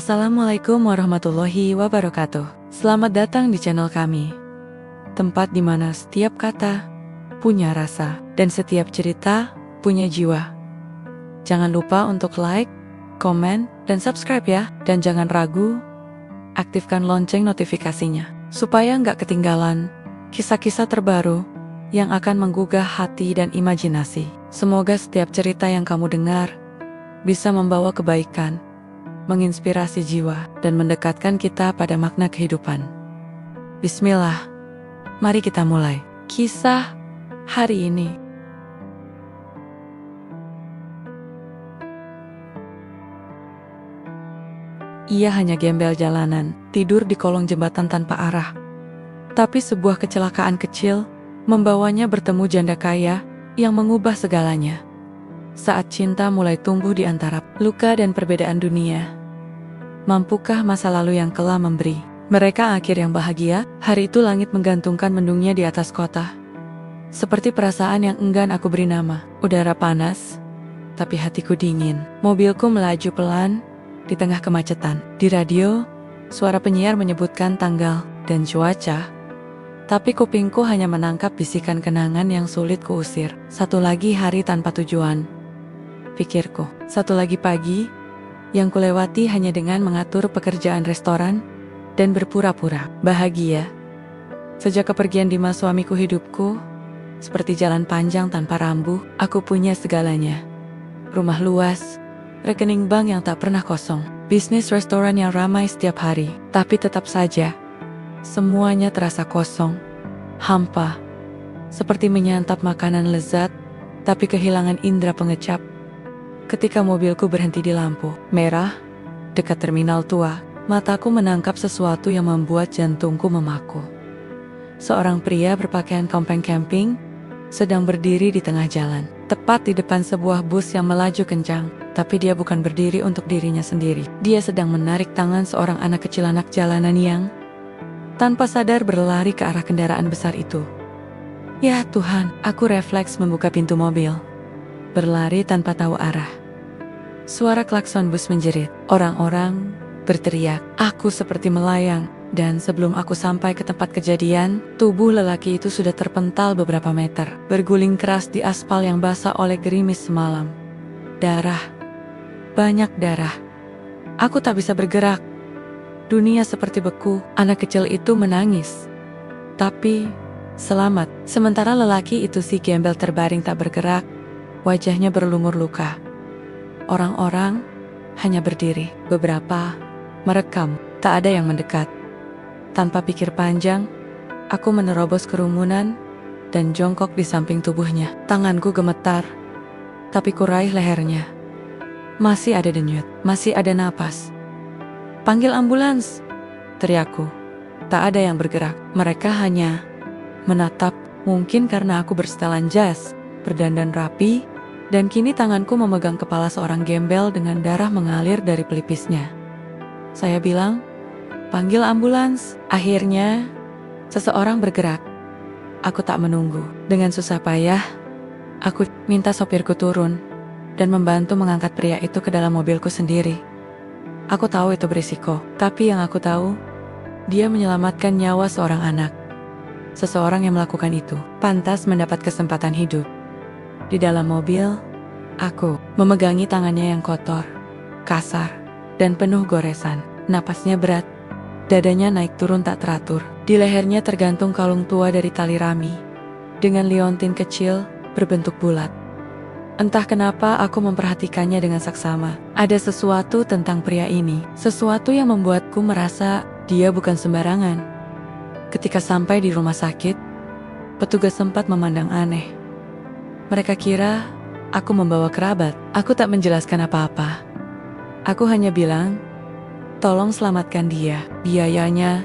Assalamualaikum warahmatullahi wabarakatuh. Selamat datang di channel kami. Tempat di mana setiap kata punya rasa dan setiap cerita punya jiwa. Jangan lupa untuk like, komen, dan subscribe ya. Dan jangan ragu, aktifkan lonceng notifikasinya supaya nggak ketinggalan kisah-kisah terbaru yang akan menggugah hati dan imajinasi. Semoga setiap cerita yang kamu dengar bisa membawa kebaikan, menginspirasi jiwa, dan mendekatkan kita pada makna kehidupan. Bismillah, mari kita mulai kisah hari ini. Ia hanya gembel jalanan, tidur di kolong jembatan tanpa arah. Tapi sebuah kecelakaan kecil membawanya bertemu janda kaya yang mengubah segalanya. Saat cinta mulai tumbuh di antara luka dan perbedaan dunia, mampukah masa lalu yang kelam memberi mereka akhir yang bahagia? Hari itu langit menggantungkan mendungnya di atas kota. Seperti perasaan yang enggan aku beri nama. Udara panas, tapi hatiku dingin. Mobilku melaju pelan di tengah kemacetan. Di radio, suara penyiar menyebutkan tanggal dan cuaca, tapi kupingku hanya menangkap bisikan kenangan yang sulit kuusir. Satu lagi hari tanpa tujuan, pikirku. Satu lagi pagi yang kulewati hanya dengan mengatur pekerjaan restoran dan berpura-pura bahagia. Sejak kepergian Dimas suamiku, hidupku seperti jalan panjang tanpa rambu. Aku punya segalanya. Rumah luas, rekening bank yang tak pernah kosong, bisnis restoran yang ramai setiap hari. Tapi tetap saja, semuanya terasa kosong, hampa. Seperti menyantap makanan lezat, tapi kehilangan indera pengecap. Ketika mobilku berhenti di lampu merah dekat terminal tua, mataku menangkap sesuatu yang membuat jantungku memaku. Seorang pria berpakaian kompeng camping sedang berdiri di tengah jalan, tepat di depan sebuah bus yang melaju kencang. Tapi dia bukan berdiri untuk dirinya sendiri. Dia sedang menarik tangan seorang anak kecil, anak jalanan yang tanpa sadar berlari ke arah kendaraan besar itu. Ya Tuhan, aku refleks membuka pintu mobil, berlari tanpa tahu arah. Suara klakson bus menjerit, orang-orang berteriak, aku seperti melayang, dan sebelum aku sampai ke tempat kejadian, tubuh lelaki itu sudah terpental beberapa meter, berguling keras di aspal yang basah oleh gerimis semalam. Darah, banyak darah. Aku tak bisa bergerak. Dunia seperti beku. Anak kecil itu menangis, tapi selamat. Sementara lelaki itu si gembel terbaring tak bergerak, wajahnya berlumur luka. Orang-orang hanya berdiri, beberapa merekam, tak ada yang mendekat. Tanpa pikir panjang, aku menerobos kerumunan dan jongkok di samping tubuhnya. Tanganku gemetar, tapi kuraih lehernya. Masih ada denyut, masih ada napas. Panggil ambulans, teriakku. Tak ada yang bergerak. Mereka hanya menatap, mungkin karena aku bersetelan jas, berdandan rapi, dan kini tanganku memegang kepala seorang gembel dengan darah mengalir dari pelipisnya. Saya bilang, panggil ambulans. Akhirnya, seseorang bergerak. Aku tak menunggu. Dengan susah payah, aku minta sopirku turun dan membantu mengangkat pria itu ke dalam mobilku sendiri. Aku tahu itu berisiko, tapi yang aku tahu, dia menyelamatkan nyawa seorang anak. Seseorang yang melakukan itu pantas mendapat kesempatan hidup. Di dalam mobil, aku memegangi tangannya yang kotor, kasar, dan penuh goresan. Napasnya berat, dadanya naik turun tak teratur. Di lehernya tergantung kalung tua dari tali rami, dengan liontin kecil berbentuk bulat. Entah kenapa aku memperhatikannya dengan saksama. Ada sesuatu tentang pria ini, sesuatu yang membuatku merasa dia bukan sembarangan. Ketika sampai di rumah sakit, petugas sempat memandang aneh. Mereka kira aku membawa kerabat. Aku tak menjelaskan apa-apa. Aku hanya bilang, tolong selamatkan dia. Biayanya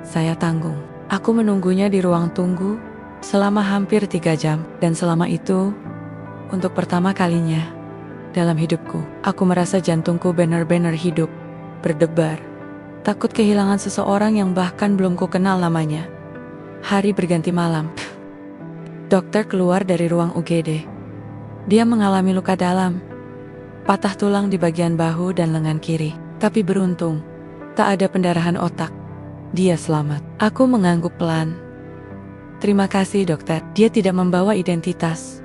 saya tanggung. Aku menunggunya di ruang tunggu selama hampir 3 jam. Dan selama itu, untuk pertama kalinya dalam hidupku, aku merasa jantungku benar-benar hidup, berdebar. Takut kehilangan seseorang yang bahkan belum ku kenal namanya. Hari berganti malam. Dokter keluar dari ruang UGD. Dia mengalami luka dalam, patah tulang di bagian bahu dan lengan kiri. Tapi beruntung, tak ada pendarahan otak. Dia selamat. Aku mengangguk pelan. Terima kasih dokter, dia tidak membawa identitas.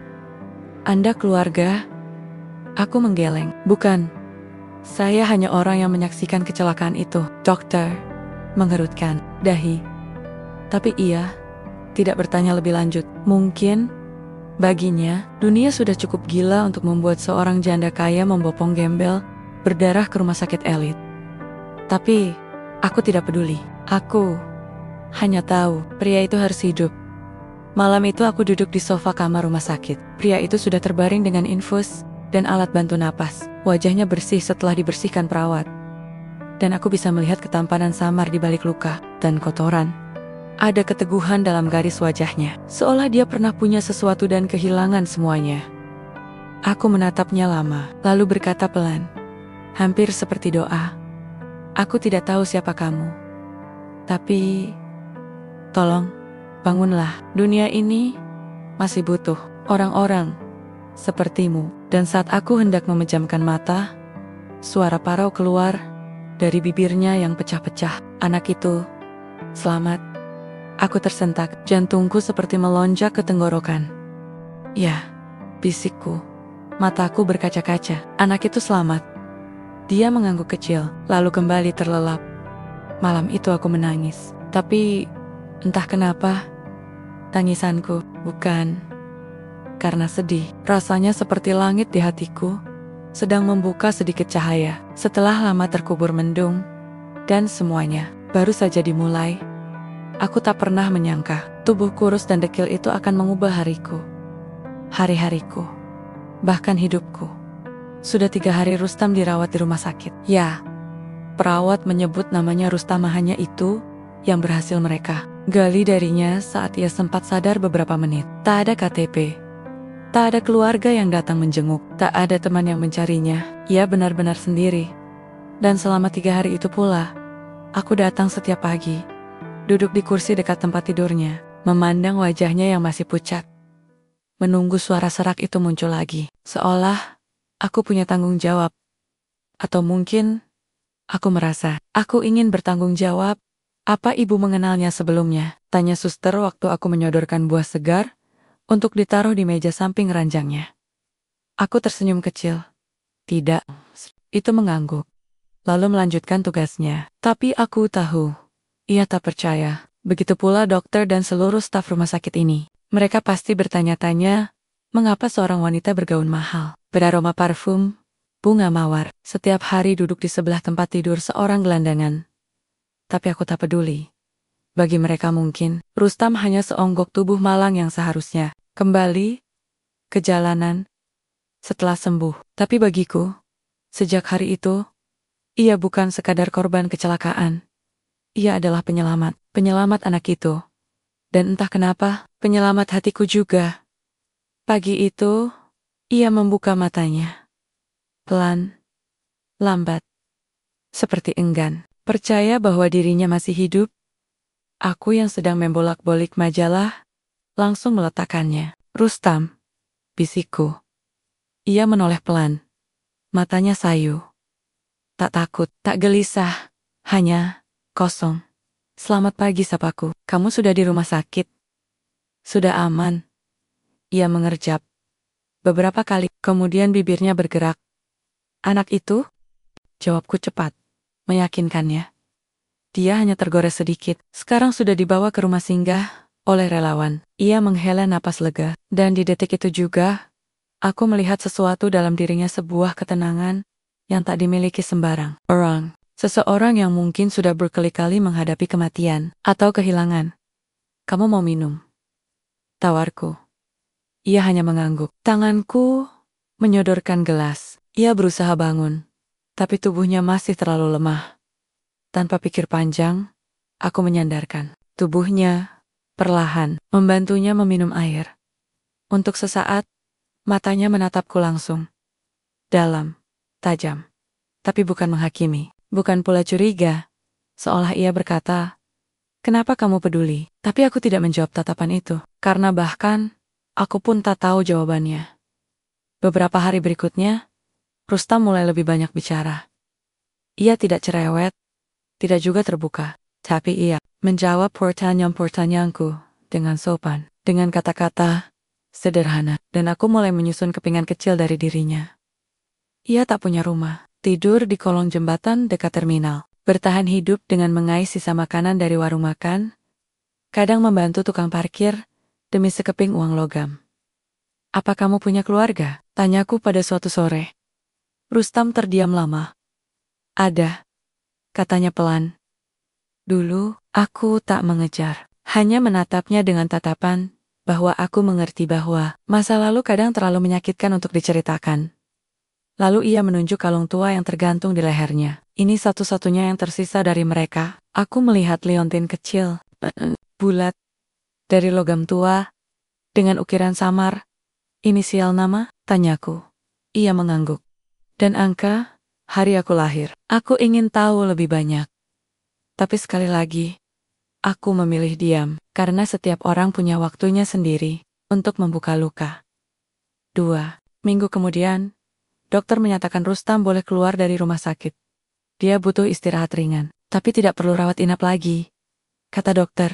Anda keluarga? Aku menggeleng. Bukan. Saya hanya orang yang menyaksikan kecelakaan itu. Dokter mengerutkan dahi. Tapi ia tidak bertanya lebih lanjut. Mungkin baginya, dunia sudah cukup gila untuk membuat seorang janda kaya membopong gembel berdarah ke rumah sakit elit. Tapi aku tidak peduli. Aku hanya tahu pria itu harus hidup. Malam itu aku duduk di sofa kamar rumah sakit. Pria itu sudah terbaring dengan infus dan alat bantu napas. Wajahnya bersih setelah dibersihkan perawat. Dan aku bisa melihat ketampanan samar di balik luka dan kotoran. Ada keteguhan dalam garis wajahnya, seolah dia pernah punya sesuatu dan kehilangan semuanya. Aku menatapnya lama, lalu berkata pelan, hampir seperti doa. Aku tidak tahu siapa kamu. Tapi, tolong, bangunlah. Dunia ini masih butuh orang-orang sepertimu. Dan saat aku hendak memejamkan mata, suara parau keluar dari bibirnya yang pecah-pecah. Anak itu, selamat. Aku tersentak, jantungku seperti melonjak ke tenggorokan. Ya, bisikku. Mataku berkaca-kaca. Anak itu selamat. Dia mengangguk kecil, lalu kembali terlelap. Malam itu aku menangis. Tapi, entah kenapa, tangisanku bukan karena sedih. Rasanya seperti langit di hatiku sedang membuka sedikit cahaya. Setelah lama terkubur mendung, dan semuanya baru saja dimulai. Aku tak pernah menyangka tubuh kurus dan dekil itu akan mengubah hariku. Hari-hariku, bahkan hidupku. Sudah 3 hari Rustam dirawat di rumah sakit. Ya, perawat menyebut namanya Rustam, hanya itu yang berhasil mereka gali darinya saat ia sempat sadar beberapa menit. Tak ada KTP. Tak ada keluarga yang datang menjenguk. Tak ada teman yang mencarinya. Ia benar-benar sendiri. Dan selama 3 hari itu pula, aku datang setiap pagi. Duduk di kursi dekat tempat tidurnya, memandang wajahnya yang masih pucat. Menunggu suara serak itu muncul lagi. Seolah aku punya tanggung jawab. Atau mungkin aku merasa aku ingin bertanggung jawab. Apa ibu mengenalnya sebelumnya? Tanya suster waktu aku menyodorkan buah segar untuk ditaruh di meja samping ranjangnya. Aku tersenyum kecil. Tidak. Itu mengangguk. Lalu melanjutkan tugasnya. Tapi aku tahu, ia tak percaya. Begitu pula dokter dan seluruh staf rumah sakit ini. Mereka pasti bertanya-tanya, mengapa seorang wanita bergaun mahal, beraroma parfum, bunga mawar, setiap hari duduk di sebelah tempat tidur seorang gelandangan. Tapi aku tak peduli. Bagi mereka mungkin, Rustam hanya seonggok tubuh malang yang seharusnya kembali ke jalanan setelah sembuh. Tapi bagiku, sejak hari itu, ia bukan sekadar korban kecelakaan. Ia adalah penyelamat, penyelamat anak itu. Dan entah kenapa, penyelamat hatiku juga. Pagi itu, ia membuka matanya. Pelan, lambat, seperti enggan percaya bahwa dirinya masih hidup. Aku yang sedang membolak-balik majalah, langsung meletakkannya. Rustam, bisikku. Ia menoleh pelan. Matanya sayu. Tak takut, tak gelisah, hanya kosong. Selamat pagi, sapaku. Kamu sudah di rumah sakit? Sudah aman. Ia mengerjap. Beberapa kali, kemudian bibirnya bergerak. Anak itu? Jawabku cepat, meyakinkannya. Dia hanya tergores sedikit. Sekarang sudah dibawa ke rumah singgah oleh relawan. Ia menghela napas lega. Dan di detik itu juga, aku melihat sesuatu dalam dirinya, sebuah ketenangan yang tak dimiliki sembarang orang. Seseorang yang mungkin sudah berkali-kali menghadapi kematian atau kehilangan. Kamu mau minum? Tawarku. Ia hanya mengangguk. Tanganku menyodorkan gelas. Ia berusaha bangun, tapi tubuhnya masih terlalu lemah. Tanpa pikir panjang, aku menyandarkan tubuhnya, perlahan, membantunya meminum air. Untuk sesaat, matanya menatapku langsung. Dalam, tajam. Tapi bukan menghakimi, bukan pula curiga. Seolah ia berkata, kenapa kamu peduli? Tapi aku tidak menjawab tatapan itu, karena bahkan, aku pun tak tahu jawabannya. Beberapa hari berikutnya, Rustam mulai lebih banyak bicara. Ia tidak cerewet, tidak juga terbuka. Tapi ia menjawab pertanyaan-pertanyaanku dengan sopan, dengan kata-kata sederhana, dan aku mulai menyusun kepingan kecil dari dirinya. Ia tak punya rumah, tidur di kolong jembatan dekat terminal, bertahan hidup dengan mengais sisa makanan dari warung makan, kadang membantu tukang parkir demi sekeping uang logam. Apa kamu punya keluarga? Tanyaku pada suatu sore. Rustam terdiam lama. Ada, katanya pelan. Dulu, aku tak mengejar, hanya menatapnya dengan tatapan bahwa aku mengerti bahwa masa lalu kadang terlalu menyakitkan untuk diceritakan. Lalu ia menunjuk kalung tua yang tergantung di lehernya. Ini satu-satunya yang tersisa dari mereka. Aku melihat liontin kecil, bulat, dari logam tua, dengan ukiran samar. Inisial nama? Tanyaku. Ia mengangguk. Dan angka? Hari aku lahir. Aku ingin tahu lebih banyak. Tapi sekali lagi, aku memilih diam, karena setiap orang punya waktunya sendiri untuk membuka luka. 2 minggu kemudian, dokter menyatakan Rustam boleh keluar dari rumah sakit. Dia butuh istirahat ringan, tapi tidak perlu rawat inap lagi, kata dokter.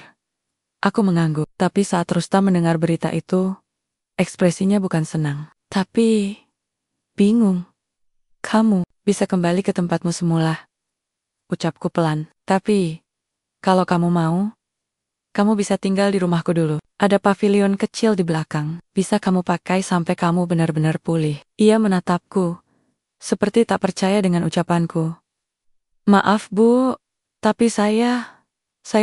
Aku mengangguk, tapi saat Rustam mendengar berita itu, ekspresinya bukan senang, tapi bingung. Kamu bisa kembali ke tempatmu semula, ucapku pelan. Tapi, kalau kamu mau, kamu bisa tinggal di rumahku dulu. Ada pavilion kecil di belakang, bisa kamu pakai sampai kamu benar-benar pulih. Ia menatapku, seperti tak percaya dengan ucapanku. Maaf Bu, tapi saya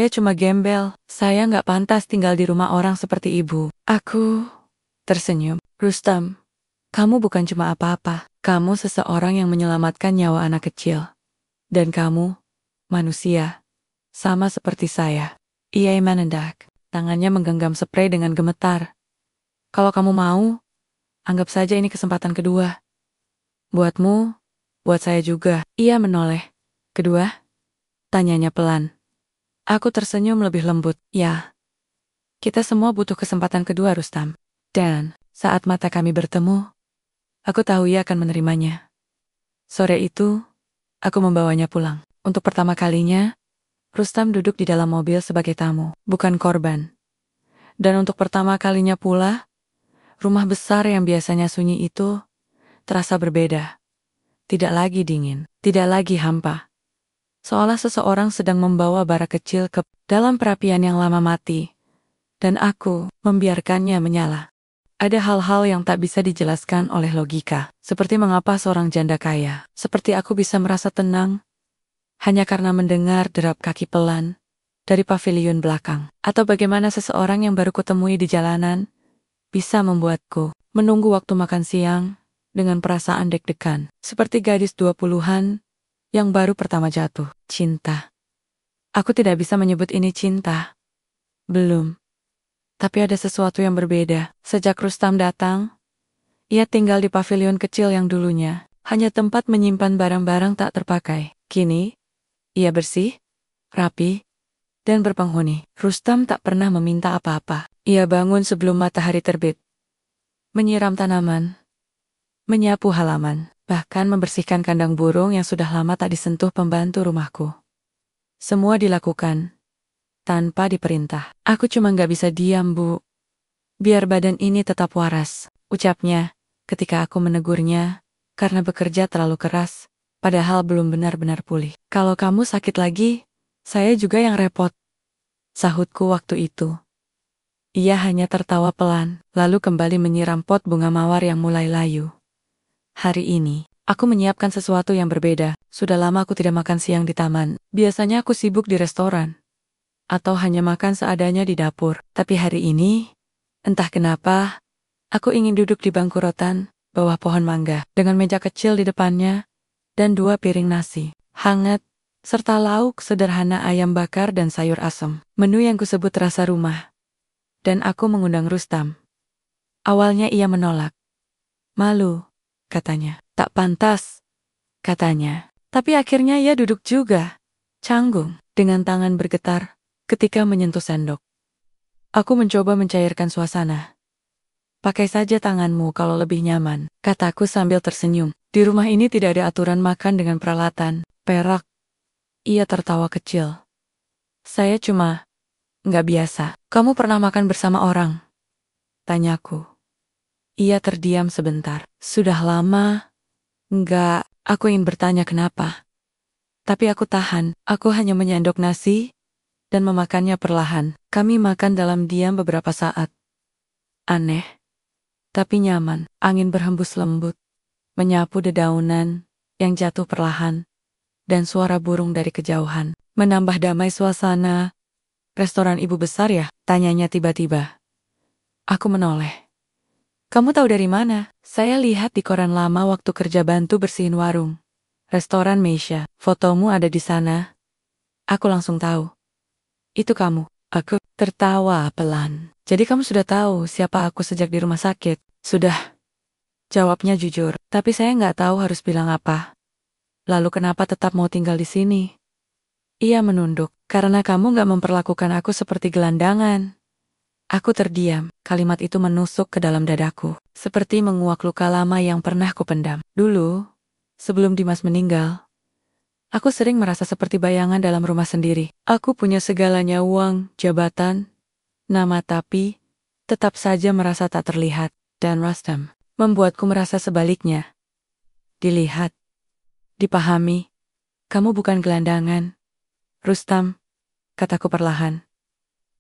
cuma gembel. Saya nggak pantas tinggal di rumah orang seperti ibu. Aku tersenyum. Rustam, kamu bukan cuma apa-apa. Kamu seseorang yang menyelamatkan nyawa anak kecil. Dan kamu, manusia, sama seperti saya. Ia menendak, tangannya menggenggam sprei dengan gemetar. Kalau kamu mau, anggap saja ini kesempatan kedua. Buatmu, buat saya juga. Ia menoleh. Kedua? Tanyanya pelan. Aku tersenyum lebih lembut. Ya. Kita semua butuh kesempatan kedua, Rustam. Dan, saat mata kami bertemu, aku tahu ia akan menerimanya. Sore itu, aku membawanya pulang. Untuk pertama kalinya, Rustam duduk di dalam mobil sebagai tamu, bukan korban. Dan untuk pertama kalinya pula, rumah besar yang biasanya sunyi itu terasa berbeda. Tidak lagi dingin, tidak lagi hampa. Seolah seseorang sedang membawa bara kecil ke dalam perapian yang lama mati. Dan aku membiarkannya menyala. Ada hal-hal yang tak bisa dijelaskan oleh logika. Seperti mengapa seorang janda kaya, seperti aku bisa merasa tenang hanya karena mendengar derap kaki pelan dari pavilion belakang. Atau bagaimana seseorang yang baru kutemui di jalanan bisa membuatku menunggu waktu makan siang dengan perasaan deg-degan. Seperti gadis 20-an yang baru pertama jatuh. Cinta. Aku tidak bisa menyebut ini cinta. Belum. Tapi ada sesuatu yang berbeda. Sejak Rustam datang, ia tinggal di pavilion kecil yang dulunya hanya tempat menyimpan barang-barang tak terpakai. Kini, ia bersih, rapi, dan berpenghuni. Rustam tak pernah meminta apa-apa. Ia bangun sebelum matahari terbit, menyiram tanaman, menyapu halaman, bahkan membersihkan kandang burung yang sudah lama tak disentuh pembantu rumahku. Semua dilakukan tanpa diperintah. Aku cuma nggak bisa diam, Bu. Biar badan ini tetap waras, ucapnya ketika aku menegurnya karena bekerja terlalu keras, padahal belum benar-benar pulih. Kalau kamu sakit lagi, saya juga yang repot, sahutku waktu itu. Ia hanya tertawa pelan, lalu kembali menyiram pot bunga mawar yang mulai layu. Hari ini, aku menyiapkan sesuatu yang berbeda. Sudah lama aku tidak makan siang di taman. Biasanya aku sibuk di restoran. Atau hanya makan seadanya di dapur. Tapi hari ini, entah kenapa, aku ingin duduk di bangku rotan, bawah pohon mangga, dengan meja kecil di depannya, dan 2 piring nasi, hangat, serta lauk sederhana ayam bakar dan sayur asem. Menu yang kusebut rasa rumah. Dan aku mengundang Rustam. Awalnya ia menolak. Malu, katanya. Tak pantas, katanya. Tapi akhirnya ia duduk juga, canggung, dengan tangan bergetar ketika menyentuh sendok. Aku mencoba mencairkan suasana. Pakai saja tanganmu kalau lebih nyaman, kataku sambil tersenyum. Di rumah ini tidak ada aturan makan dengan peralatan. perak. Ia tertawa kecil. Saya cuma nggak biasa. Kamu pernah makan bersama orang? Tanyaku. Ia terdiam sebentar. Sudah lama? Enggak, aku ingin bertanya kenapa. Tapi aku tahan. Aku hanya menyendok nasi dan memakannya perlahan. Kami makan dalam diam beberapa saat. Aneh, tapi nyaman. Angin berhembus lembut, menyapu dedaunan yang jatuh perlahan, dan suara burung dari kejauhan menambah damai suasana. Restoran ibu besar ya? Tanyanya tiba-tiba. Aku menoleh. Kamu tahu dari mana? Saya lihat di koran lama waktu kerja bantu bersihin warung. Restoran Meisha. Fotomu ada di sana. Aku langsung tahu. Itu kamu. Aku tertawa pelan. Jadi kamu sudah tahu siapa aku sejak di rumah sakit? Sudah. Jawabnya jujur. Tapi saya nggak tahu harus bilang apa. Lalu kenapa tetap mau tinggal di sini? Ia menunduk. Karena kamu nggak memperlakukan aku seperti gelandangan. Aku terdiam. Kalimat itu menusuk ke dalam dadaku. Seperti menguak luka lama yang pernah kupendam. Dulu, sebelum Dimas meninggal, aku sering merasa seperti bayangan dalam rumah sendiri. Aku punya segalanya, uang, jabatan, nama, tapi tetap saja merasa tak terlihat. Dan Rustam membuatku merasa sebaliknya. Dilihat, dipahami. Kamu bukan gelandangan, Rustam, kataku perlahan.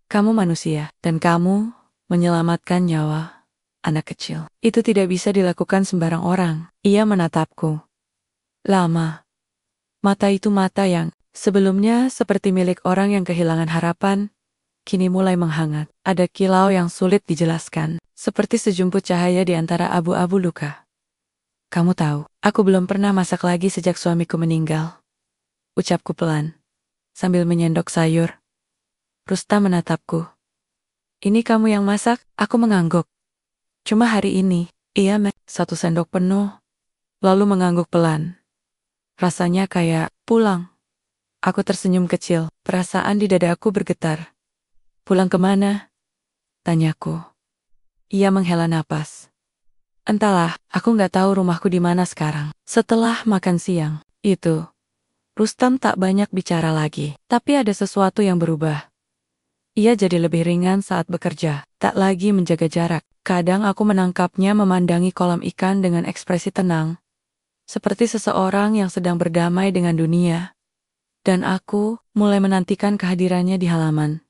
Kamu manusia, dan kamu menyelamatkan nyawa anak kecil. Itu tidak bisa dilakukan sembarang orang. Ia menatapku. Lama. Mata itu mata yang sebelumnya seperti milik orang yang kehilangan harapan, kini mulai menghangat. Ada kilau yang sulit dijelaskan, seperti sejumput cahaya di antara abu-abu luka. Kamu tahu, aku belum pernah masak lagi sejak suamiku meninggal. Ucapku pelan, sambil menyendok sayur. Rustam menatapku. Ini kamu yang masak? Aku mengangguk. Cuma hari ini, ia satu sendok penuh, lalu mengangguk pelan. Rasanya kayak pulang. Aku tersenyum kecil, perasaan di dadaku bergetar. Pulang kemana? Tanyaku. Ia menghela napas. Entahlah, aku nggak tahu rumahku di mana sekarang. Setelah makan siang, itu, Rustam tak banyak bicara lagi, tapi ada sesuatu yang berubah. Ia jadi lebih ringan saat bekerja, tak lagi menjaga jarak. Kadang aku menangkapnya memandangi kolam ikan dengan ekspresi tenang, seperti seseorang yang sedang berdamai dengan dunia. Dan aku mulai menantikan kehadirannya di halaman.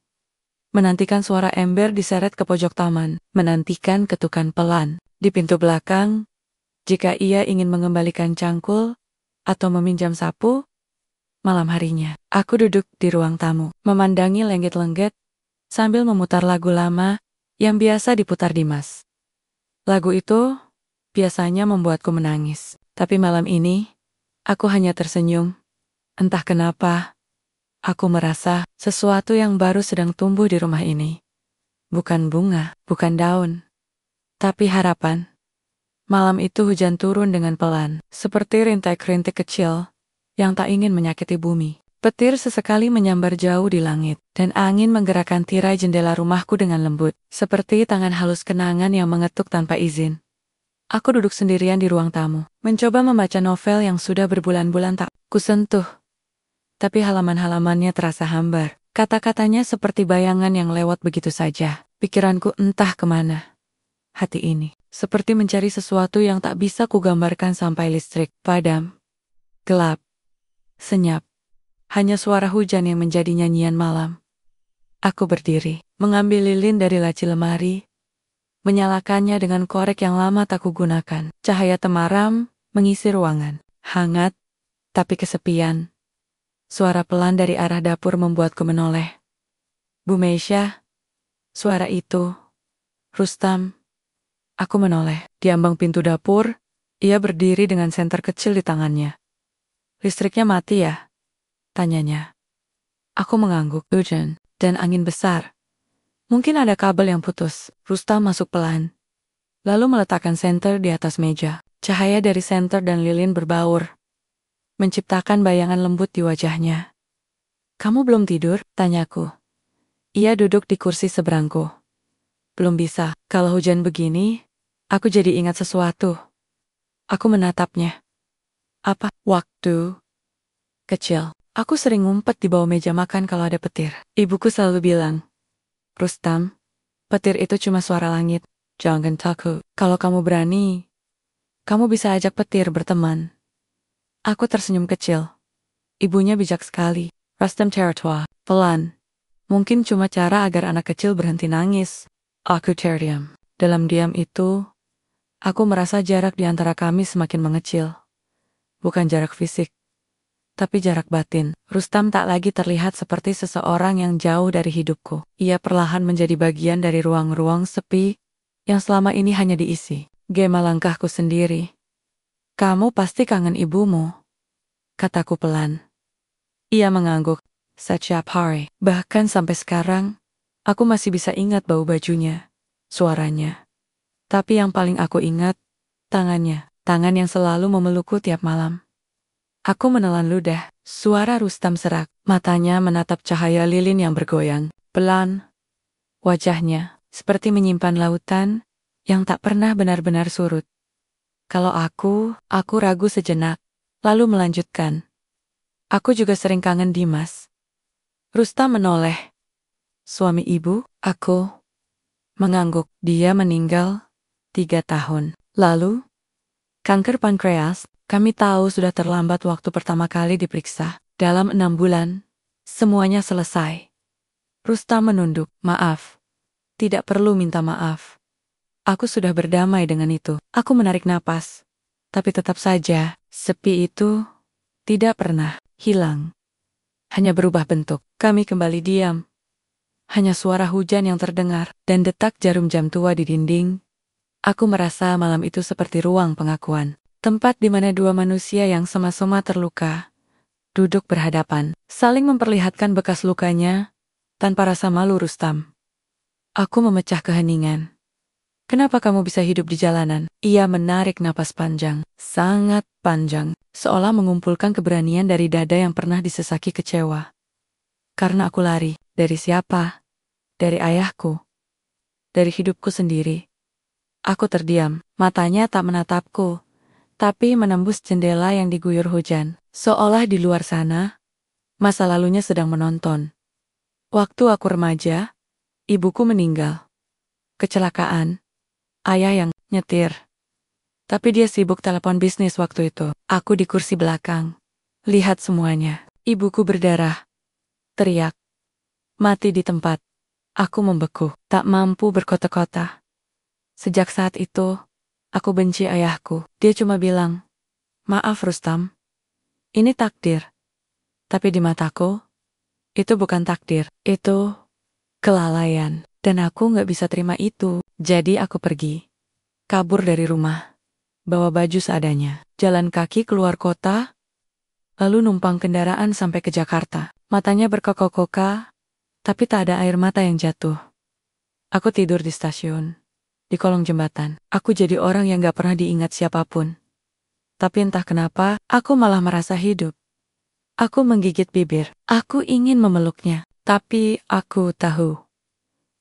Menantikan suara ember diseret ke pojok taman, menantikan ketukan pelan di pintu belakang. Jika ia ingin mengembalikan cangkul atau meminjam sapu, malam harinya, aku duduk di ruang tamu, memandangi lengget-lengget, sambil memutar lagu lama yang biasa diputar Dimas. Lagu itu biasanya membuatku menangis, tapi malam ini, aku hanya tersenyum. Entah kenapa, aku merasa sesuatu yang baru sedang tumbuh di rumah ini. Bukan bunga, bukan daun, tapi harapan. Malam itu hujan turun dengan pelan, seperti rintik-rintik kecil yang tak ingin menyakiti bumi. Petir sesekali menyambar jauh di langit, dan angin menggerakkan tirai jendela rumahku dengan lembut, seperti tangan halus kenangan yang mengetuk tanpa izin. Aku duduk sendirian di ruang tamu, mencoba membaca novel yang sudah berbulan-bulan tak kusentuh. Tapi halaman-halamannya terasa hambar, kata-katanya seperti bayangan yang lewat begitu saja. Pikiranku entah kemana. Hati ini, seperti mencari sesuatu yang tak bisa kugambarkan sampai listrik padam. Gelap. Senyap. Hanya suara hujan yang menjadi nyanyian malam. Aku berdiri, mengambil lilin dari laci lemari, menyalakannya dengan korek yang lama tak kugunakan. Cahaya temaram mengisi ruangan, hangat, tapi kesepian. Suara pelan dari arah dapur membuatku menoleh. Bu Meisha, suara itu. Rustam. Aku menoleh. Di ambang pintu dapur, ia berdiri dengan senter kecil di tangannya. Listriknya mati ya? Tanyanya. Aku mengangguk. Hujan dan angin besar. Mungkin ada kabel yang putus. Rustam masuk pelan, lalu meletakkan senter di atas meja. Cahaya dari senter dan lilin berbaur, menciptakan bayangan lembut di wajahnya. Kamu belum tidur? Tanyaku. Ia duduk di kursi seberangku. Belum bisa. Kalau hujan begini, aku jadi ingat sesuatu. Aku menatapnya. Apa? Waktu Kecil, aku sering ngumpet di bawah meja makan kalau ada petir. Ibuku selalu bilang, Rustam, petir itu cuma suara langit. Jangan takut. Kalau kamu berani, kamu bisa ajak petir berteman. Aku tersenyum kecil. Ibunya bijak sekali. Rustam tertawa, pelan. Mungkin cuma cara agar anak kecil berhenti nangis. Aku terdiam. Dalam diam itu, aku merasa jarak di antara kami semakin mengecil. Bukan jarak fisik, tapi jarak batin. Rustam tak lagi terlihat seperti seseorang yang jauh dari hidupku. Ia perlahan menjadi bagian dari ruang-ruang sepi yang selama ini hanya diisi. Gema langkahku sendiri. Kamu pasti kangen ibumu, kataku pelan. Ia mengangguk. Setiap hari, bahkan sampai sekarang, aku masih bisa ingat bau bajunya, suaranya. Tapi yang paling aku ingat, tangannya. Tangan yang selalu memelukku tiap malam. Aku menelan ludah. Suara Rustam serak. Matanya menatap cahaya lilin yang bergoyang. Pelan. Wajahnya seperti menyimpan lautan yang tak pernah benar-benar surut. Kalau aku ragu sejenak, lalu melanjutkan. Aku juga sering kangen Dimas. Rustam menoleh. Suami ibu, aku mengangguk. Dia meninggal 3 tahun lalu. Kanker pankreas, kami tahu sudah terlambat waktu pertama kali diperiksa. Dalam 6 bulan, semuanya selesai. Rustam menunduk. Maaf. Tidak perlu minta maaf. Aku sudah berdamai dengan itu. Aku menarik napas. Tapi tetap saja, sepi itu tidak pernah hilang. Hanya berubah bentuk. Kami kembali diam. Hanya suara hujan yang terdengar dan detak jarum jam tua di dinding. Aku merasa malam itu seperti ruang pengakuan. Tempat di mana dua manusia yang sama-sama terluka duduk berhadapan, saling memperlihatkan bekas lukanya tanpa rasa malu. Rustam. Aku memecah keheningan. Kenapa kamu bisa hidup di jalanan? Ia menarik napas panjang, sangat panjang, seolah mengumpulkan keberanian dari dada yang pernah disesaki kecewa. Karena aku lari. Dari siapa? Dari ayahku. Dari hidupku sendiri. Aku terdiam. Matanya tak menatapku, tapi menembus jendela yang diguyur hujan. Seolah di luar sana, masa lalunya sedang menonton. Waktu aku remaja, ibuku meninggal. Kecelakaan. Ayah yang nyetir. Tapi dia sibuk telepon bisnis waktu itu. Aku di kursi belakang. Lihat semuanya. Ibuku berdarah. Teriak. Mati di tempat. Aku membeku. Tak mampu berkata-kata. Sejak saat itu, aku benci ayahku. Dia cuma bilang, maaf Rustam. Ini takdir. Tapi di mataku, itu bukan takdir. Itu kelalaian. Dan aku gak bisa terima itu. Jadi aku pergi. Kabur dari rumah. Bawa baju seadanya. Jalan kaki keluar kota. Lalu numpang kendaraan sampai ke Jakarta. Matanya berkokok-koka. Tapi tak ada air mata yang jatuh. Aku tidur di stasiun. Di kolong jembatan. Aku jadi orang yang gak pernah diingat siapapun. Tapi entah kenapa, aku malah merasa hidup. Aku menggigit bibir. Aku ingin memeluknya. Tapi aku tahu.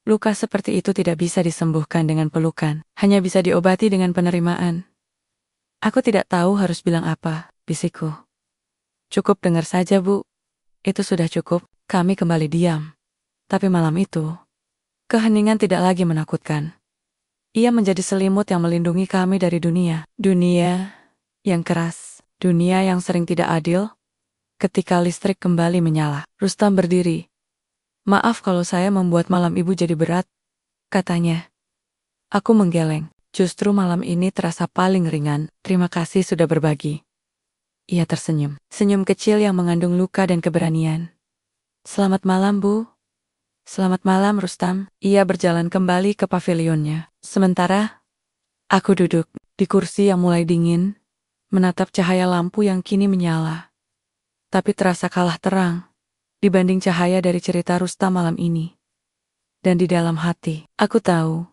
Luka seperti itu tidak bisa disembuhkan dengan pelukan. Hanya bisa diobati dengan penerimaan. Aku tidak tahu harus bilang apa, bisikku. Cukup dengar saja, Bu. Itu sudah cukup. Kami kembali diam. Tapi malam itu, keheningan tidak lagi menakutkan. Ia menjadi selimut yang melindungi kami dari dunia. Dunia yang keras. Dunia yang sering tidak adil. Ketika listrik kembali menyala, Rustam berdiri. Maaf kalau saya membuat malam ibu jadi berat, katanya. Aku menggeleng. Justru malam ini terasa paling ringan. Terima kasih sudah berbagi. Ia tersenyum. Senyum kecil yang mengandung luka dan keberanian. Selamat malam, Bu. Selamat malam, Rustam. Ia berjalan kembali ke pavilionnya. Sementara, aku duduk di kursi yang mulai dingin, menatap cahaya lampu yang kini menyala. Tapi terasa kalah terang dibanding cahaya dari cerita Rustam malam ini. Dan di dalam hati, aku tahu,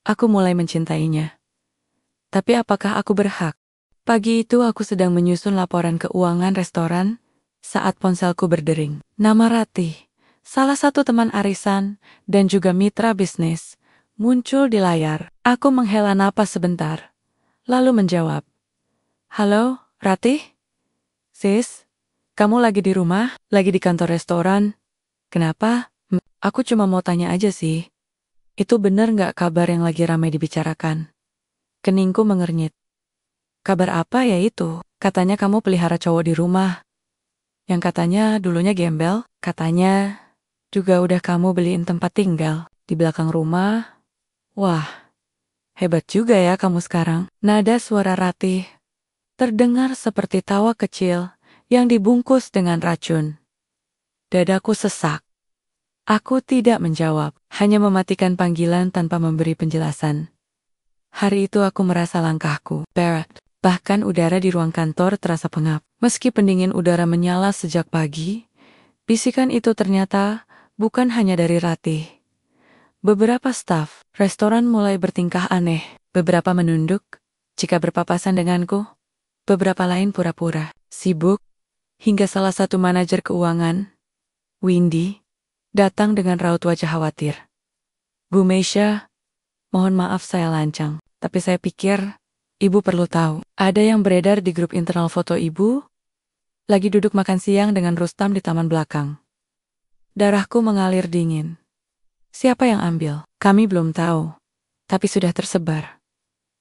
aku mulai mencintainya. Tapi apakah aku berhak? Pagi itu aku sedang menyusun laporan keuangan restoran saat ponselku berdering. Nama Ratih, salah satu teman arisan dan juga mitra bisnis, muncul di layar. Aku menghela napas sebentar, lalu menjawab. Halo, Ratih? Sis, Kamu lagi di rumah? Lagi di kantor restoran? Kenapa? Aku cuma mau tanya aja sih. Itu bener nggak kabar yang lagi ramai dibicarakan? Keningku mengernyit. Kabar apa ya itu? Katanya kamu pelihara cowok di rumah. Yang katanya dulunya gembel. Katanya juga udah kamu beliin tempat tinggal di belakang rumah. Wah, hebat juga ya kamu sekarang. Nada suara Ratih terdengar seperti tawa kecil yang dibungkus dengan racun. Dadaku sesak. Aku tidak menjawab, hanya mematikan panggilan tanpa memberi penjelasan. Hari itu aku merasa langkahku berat. Bahkan udara di ruang kantor terasa pengap. Meski pendingin udara menyala sejak pagi, bisikan itu ternyata bukan hanya dari Ratih. Beberapa staf restoran mulai bertingkah aneh. Beberapa menunduk jika berpapasan denganku. Beberapa lain pura-pura sibuk, hingga salah satu manajer keuangan, Windy, datang dengan raut wajah khawatir. Bu Meisha, mohon maaf saya lancang, tapi saya pikir ibu perlu tahu. Ada yang beredar di grup internal foto ibu, lagi duduk makan siang dengan Rustam di taman belakang. Darahku mengalir dingin. Siapa yang ambil? Kami belum tahu, tapi sudah tersebar.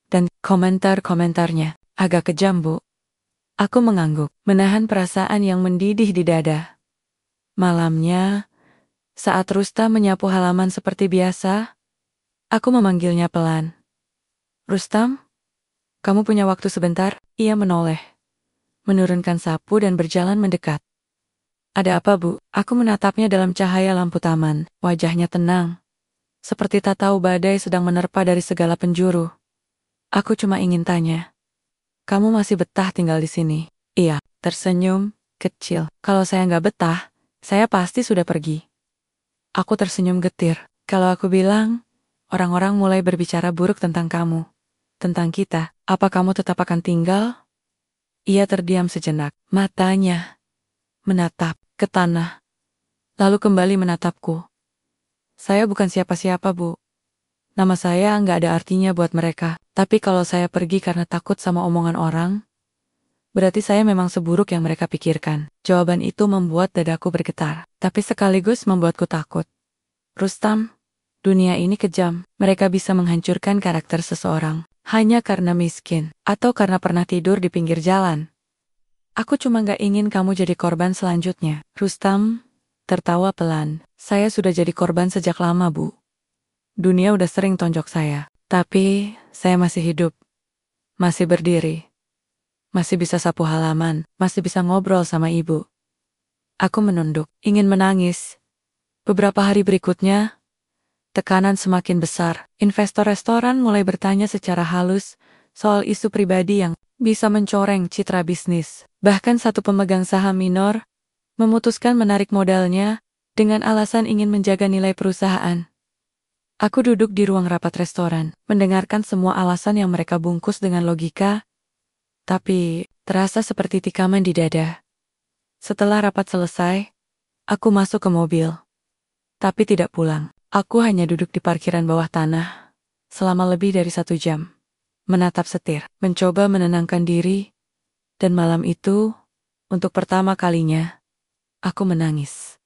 Dan komentar-komentarnya agak kejam, Bu. Aku mengangguk, menahan perasaan yang mendidih di dada. Malamnya, saat Rustam menyapu halaman seperti biasa, aku memanggilnya pelan. Rustam, kamu punya waktu sebentar? Ia menoleh, menurunkan sapu dan berjalan mendekat. Ada apa, Bu? Aku menatapnya dalam cahaya lampu taman. Wajahnya tenang, seperti tak tahu badai sedang menerpa dari segala penjuru. Aku cuma ingin tanya, kamu masih betah tinggal di sini? Iya, tersenyum, kecil. Kalau saya nggak betah, saya pasti sudah pergi. Aku tersenyum getir. Kalau aku bilang, orang-orang mulai berbicara buruk tentang kamu, tentang kita, apa kamu tetap akan tinggal? Ia terdiam sejenak, matanya menatap ke tanah, lalu kembali menatapku. Saya bukan siapa-siapa, Bu. Nama saya nggak ada artinya buat mereka. Tapi kalau saya pergi karena takut sama omongan orang, berarti saya memang seburuk yang mereka pikirkan. Jawaban itu membuat dadaku bergetar, tapi sekaligus membuatku takut. Rustam, dunia ini kejam. Mereka bisa menghancurkan karakter seseorang hanya karena miskin atau karena pernah tidur di pinggir jalan. Aku cuma nggak ingin kamu jadi korban selanjutnya. Rustam tertawa pelan. Saya sudah jadi korban sejak lama, Bu. Dunia udah sering tonjok saya, tapi saya masih hidup, masih berdiri, masih bisa sapu halaman, masih bisa ngobrol sama ibu. Aku menunduk, ingin menangis. Beberapa hari berikutnya, tekanan semakin besar. Investor restoran mulai bertanya secara halus soal isu pribadi yang bisa mencoreng citra bisnis. Bahkan satu pemegang saham minor memutuskan menarik modalnya dengan alasan ingin menjaga nilai perusahaan. Aku duduk di ruang rapat restoran, mendengarkan semua alasan yang mereka bungkus dengan logika, tapi terasa seperti tikaman di dada. Setelah rapat selesai, aku masuk ke mobil, tapi tidak pulang. Aku hanya duduk di parkiran bawah tanah selama lebih dari 1 jam, menatap setir, mencoba menenangkan diri, dan malam itu, untuk pertama kalinya, aku menangis.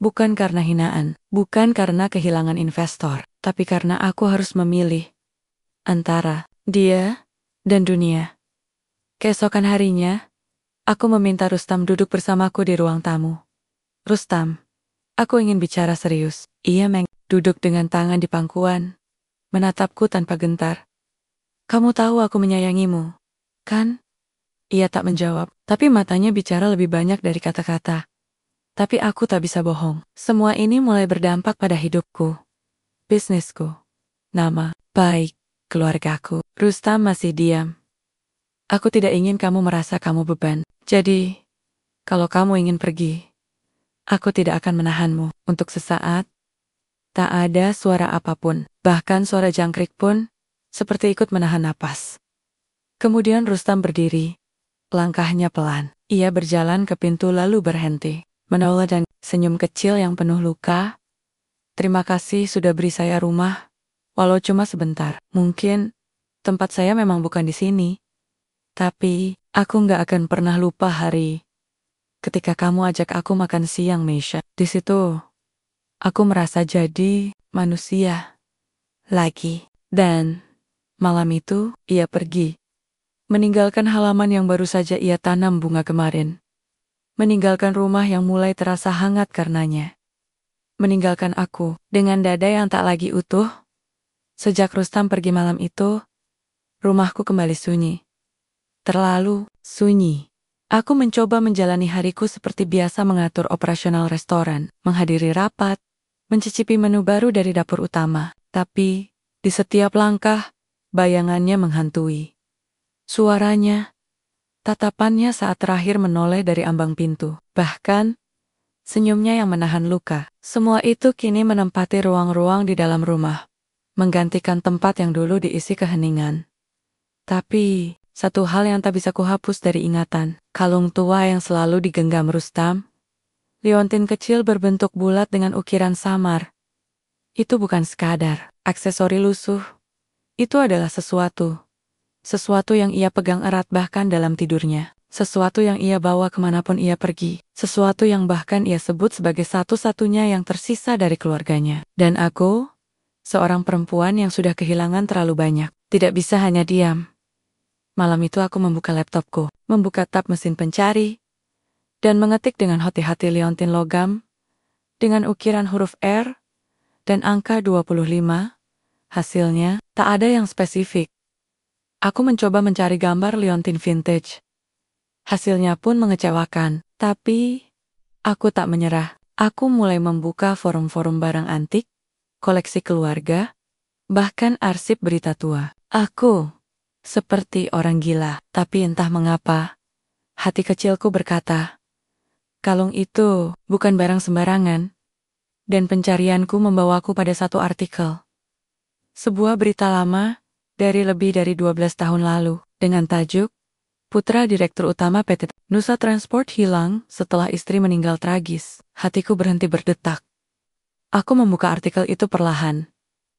Bukan karena hinaan, bukan karena kehilangan investor, tapi karena aku harus memilih antara dia dan dunia. Keesokan harinya, aku meminta Rustam duduk bersamaku di ruang tamu. Rustam, aku ingin bicara serius. Ia duduk dengan tangan di pangkuan, menatapku tanpa gentar. Kamu tahu aku menyayangimu, kan? Ia tak menjawab, tapi matanya bicara lebih banyak dari kata-kata. Tapi aku tak bisa bohong. Semua ini mulai berdampak pada hidupku, bisnisku, nama baik, keluargaku. Rustam masih diam. Aku tidak ingin kamu merasa kamu beban. Jadi, kalau kamu ingin pergi, aku tidak akan menahanmu. Untuk sesaat, tak ada suara apapun, bahkan suara jangkrik pun, seperti ikut menahan napas. Kemudian Rustam berdiri. Langkahnya pelan. Ia berjalan ke pintu lalu berhenti. Menoleh dan senyum kecil yang penuh luka. Terima kasih sudah beri saya rumah, walau cuma sebentar. Mungkin tempat saya memang bukan di sini, tapi aku nggak akan pernah lupa hari ketika kamu ajak aku makan siang, Meisha. Di situ, aku merasa jadi manusia lagi. Dan malam itu, ia pergi. Meninggalkan halaman yang baru saja ia tanam bunga kemarin. Meninggalkan rumah yang mulai terasa hangat karenanya. Meninggalkan aku dengan dada yang tak lagi utuh. Sejak Rustam pergi malam itu, rumahku kembali sunyi. Terlalu sunyi. Aku mencoba menjalani hariku seperti biasa, mengatur operasional restoran, menghadiri rapat, mencicipi menu baru dari dapur utama. Tapi, di setiap langkah, bayangannya menghantui. Suaranya, tatapannya saat terakhir menoleh dari ambang pintu. Bahkan, senyumnya yang menahan luka. Semua itu kini menempati ruang-ruang di dalam rumah, menggantikan tempat yang dulu diisi keheningan. Tapi, satu hal yang tak bisa kuhapus dari ingatan, kalung tua yang selalu digenggam Rustam, liontin kecil berbentuk bulat dengan ukiran samar. Itu bukan sekadar aksesori lusuh. Itu adalah sesuatu yang ia pegang erat bahkan dalam tidurnya. Sesuatu yang ia bawa kemanapun ia pergi. Sesuatu yang bahkan ia sebut sebagai satu-satunya yang tersisa dari keluarganya. Dan aku, seorang perempuan yang sudah kehilangan terlalu banyak, tidak bisa hanya diam. Malam itu aku membuka laptopku, membuka tab mesin pencari, dan mengetik dengan hati-hati liontin logam, dengan ukiran huruf R, dan angka 25, hasilnya, tak ada yang spesifik. Aku mencoba mencari gambar liontin vintage. Hasilnya pun mengecewakan, tapi aku tak menyerah. Aku mulai membuka forum-forum barang antik, koleksi keluarga, bahkan arsip berita tua. Aku seperti orang gila, tapi entah mengapa, hati kecilku berkata, kalung itu bukan barang sembarangan. Dan pencarianku membawaku pada satu artikel. Sebuah berita lama, dari lebih dari 12 tahun lalu, dengan tajuk, Putra Direktur Utama PT Nusa Transport hilang setelah istri meninggal tragis. Hatiku berhenti berdetak. Aku membuka artikel itu perlahan.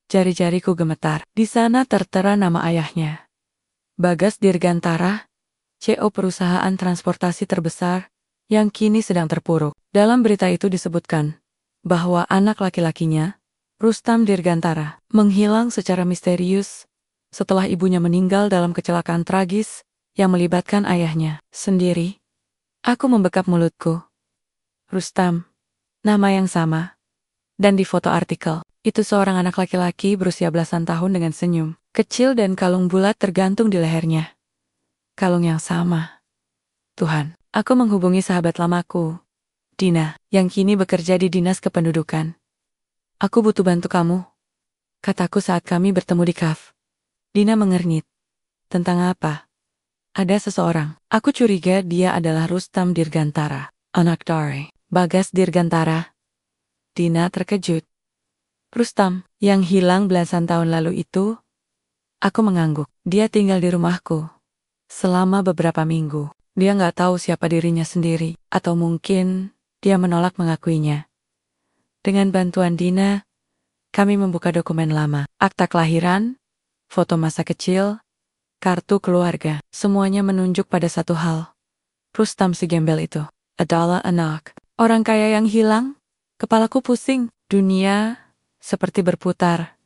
Jari-jariku gemetar. Di sana tertera nama ayahnya, Bagas Dirgantara, CEO perusahaan transportasi terbesar, yang kini sedang terpuruk. Dalam berita itu disebutkan bahwa anak laki-lakinya, Rustam Dirgantara, menghilang secara misterius setelah ibunya meninggal dalam kecelakaan tragis yang melibatkan ayahnya sendiri. Aku membekap mulutku. Rustam, nama yang sama. Dan di foto artikel, itu seorang anak laki-laki berusia belasan tahun dengan senyum kecil dan kalung bulat tergantung di lehernya. Kalung yang sama. Tuhan, aku menghubungi sahabat lamaku, Dina, yang kini bekerja di Dinas Kependudukan. Aku butuh bantu kamu, kataku saat kami bertemu di kafe. Dina mengernyit. Tentang apa? Ada seseorang. Aku curiga dia adalah Rustam Dirgantara, anak dari Bagas Dirgantara. Dina terkejut. Rustam, yang hilang belasan tahun lalu itu? Aku mengangguk. Dia tinggal di rumahku selama beberapa minggu. Dia nggak tahu siapa dirinya sendiri, atau mungkin dia menolak mengakuinya. Dengan bantuan Dina, kami membuka dokumen lama, akta kelahiran, foto masa kecil, kartu keluarga. Semuanya menunjuk pada satu hal. Rustam si gembel itu adalah anak orang kaya yang hilang. Kepalaku pusing. Dunia seperti berputar.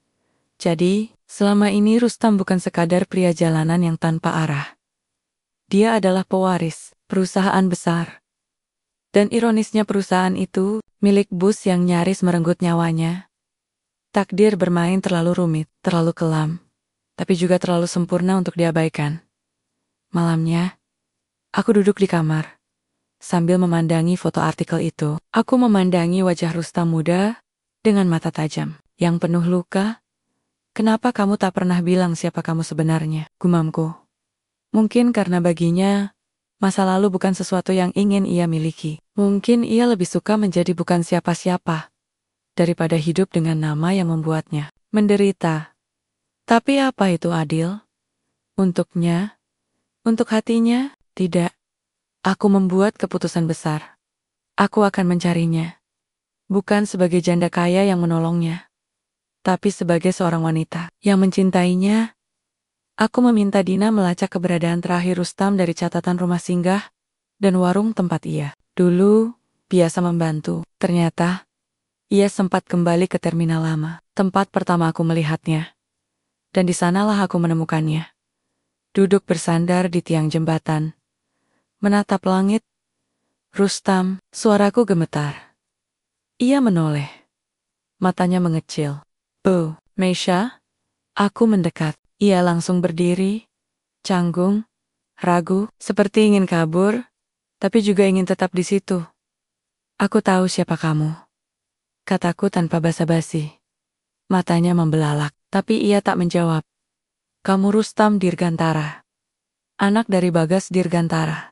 Jadi, selama ini Rustam bukan sekadar pria jalanan yang tanpa arah. Dia adalah pewaris perusahaan besar. Dan ironisnya perusahaan itu milik bos yang nyaris merenggut nyawanya. Takdir bermain terlalu rumit, terlalu kelam, tapi juga terlalu sempurna untuk diabaikan. Malamnya, aku duduk di kamar, sambil memandangi foto artikel itu. Aku memandangi wajah Rustam muda, dengan mata tajam, yang penuh luka. Kenapa kamu tak pernah bilang siapa kamu sebenarnya? Gumamku. Mungkin karena baginya, masa lalu bukan sesuatu yang ingin ia miliki. Mungkin ia lebih suka menjadi bukan siapa-siapa, daripada hidup dengan nama yang membuatnya menderita. Tapi apa itu adil? Untuknya? Untuk hatinya? Tidak. Aku membuat keputusan besar. Aku akan mencarinya. Bukan sebagai janda kaya yang menolongnya, tapi sebagai seorang wanita yang mencintainya. Aku meminta Dina melacak keberadaan terakhir Rustam dari catatan rumah singgah dan warung tempat ia Dulu, biasa membantu. Ternyata, ia sempat kembali ke terminal lama, tempat pertama aku melihatnya. Dan di sanalah aku menemukannya. Duduk bersandar di tiang jembatan. Menatap langit. Rustam, suaraku gemetar. Ia menoleh. Matanya mengecil. "Bu, Meisha?" Aku mendekat. Ia langsung berdiri. Canggung. Ragu. Seperti ingin kabur. Tapi juga ingin tetap di situ. "Aku tahu siapa kamu," kataku tanpa basa-basi. Matanya membelalak. Tapi ia tak menjawab. "Kamu Rustam Dirgantara. Anak dari Bagas Dirgantara.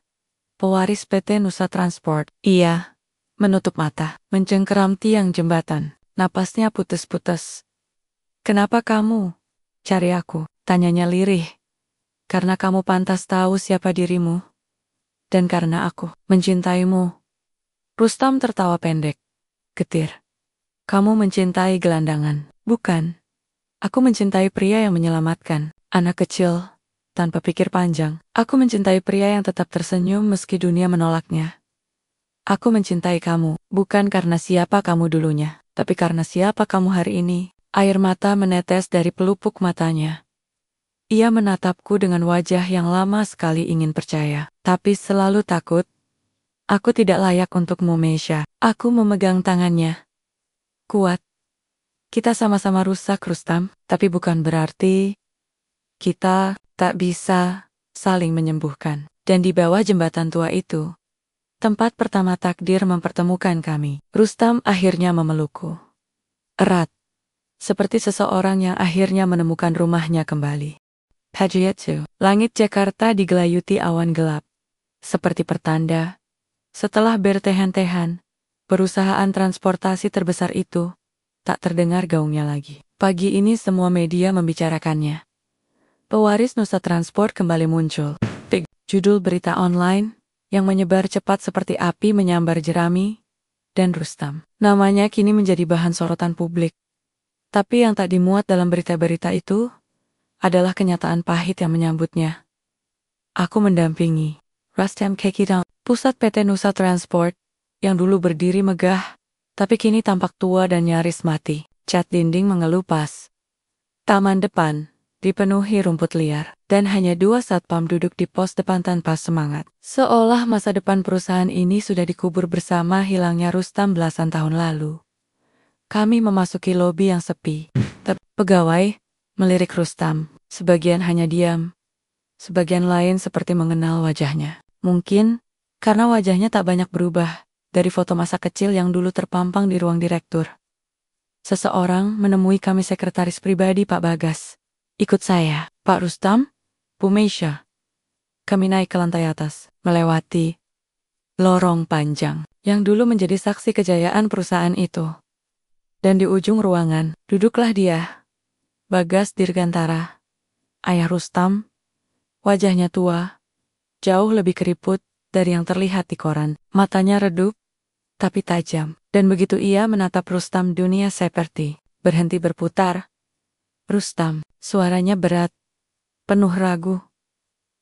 Pewaris PT Nusa Transport." Ia menutup mata. Mencengkeram tiang jembatan. Napasnya putus-putus. "Kenapa kamu cari aku?" Tanyanya lirih. "Karena kamu pantas tahu siapa dirimu. Dan karena aku mencintaimu." Rustam tertawa pendek. Getir. "Kamu mencintai gelandangan, bukan? Aku mencintai pria yang menyelamatkan anak kecil tanpa pikir panjang. Aku mencintai pria yang tetap tersenyum meski dunia menolaknya. Aku mencintai kamu, bukan karena siapa kamu dulunya, tapi karena siapa kamu hari ini." Air mata menetes dari pelupuk matanya. Ia menatapku dengan wajah yang lama sekali ingin percaya, tapi selalu takut. "Aku tidak layak untukmu, Meisha." Aku memegang tangannya. Kuat. "Kita sama-sama rusak, Rustam, tapi bukan berarti kita tak bisa saling menyembuhkan." Dan di bawah jembatan tua itu, tempat pertama takdir mempertemukan kami, Rustam akhirnya memelukku. Erat. Seperti seseorang yang akhirnya menemukan rumahnya kembali. Pagi itu, langit Jakarta digelayuti awan gelap. Seperti pertanda, setelah bertehan-tehan, perusahaan transportasi terbesar itu tak terdengar gaungnya lagi. Pagi ini semua media membicarakannya. Pewaris Nusa Transport kembali muncul. Judul berita online yang menyebar cepat seperti api menyambar jerami, dan Rustam. Namanya kini menjadi bahan sorotan publik. Tapi yang tak dimuat dalam berita-berita itu adalah kenyataan pahit yang menyambutnya. Aku mendampingi Rustam Kekidown, pusat PT Nusa Transport, yang dulu berdiri megah, tapi kini tampak tua dan nyaris mati. Cat dinding mengelupas. Taman depan dipenuhi rumput liar, dan hanya 2 satpam duduk di pos depan tanpa semangat. Seolah masa depan perusahaan ini sudah dikubur bersama hilangnya Rustam belasan tahun lalu. Kami memasuki lobi yang sepi. Pegawai melirik Rustam. Sebagian hanya diam. Sebagian lain seperti mengenal wajahnya. Mungkin karena wajahnya tak banyak berubah dari foto masa kecil yang dulu terpampang di ruang direktur. Seseorang menemui kami sekretaris pribadi Pak Bagas. "Ikut saya." "Pak Rustam?" "Bu Meisha." Kami naik ke lantai atas, melewati lorong panjang yang dulu menjadi saksi kejayaan perusahaan itu. Dan di ujung ruangan, duduklah dia, Bagas Dirgantara, ayah Rustam. Wajahnya tua, jauh lebih keriput dari yang terlihat di koran. Matanya redup, tapi tajam. Dan begitu ia menatap Rustam, dunia seperti berhenti berputar. "Rustam," suaranya berat, penuh ragu.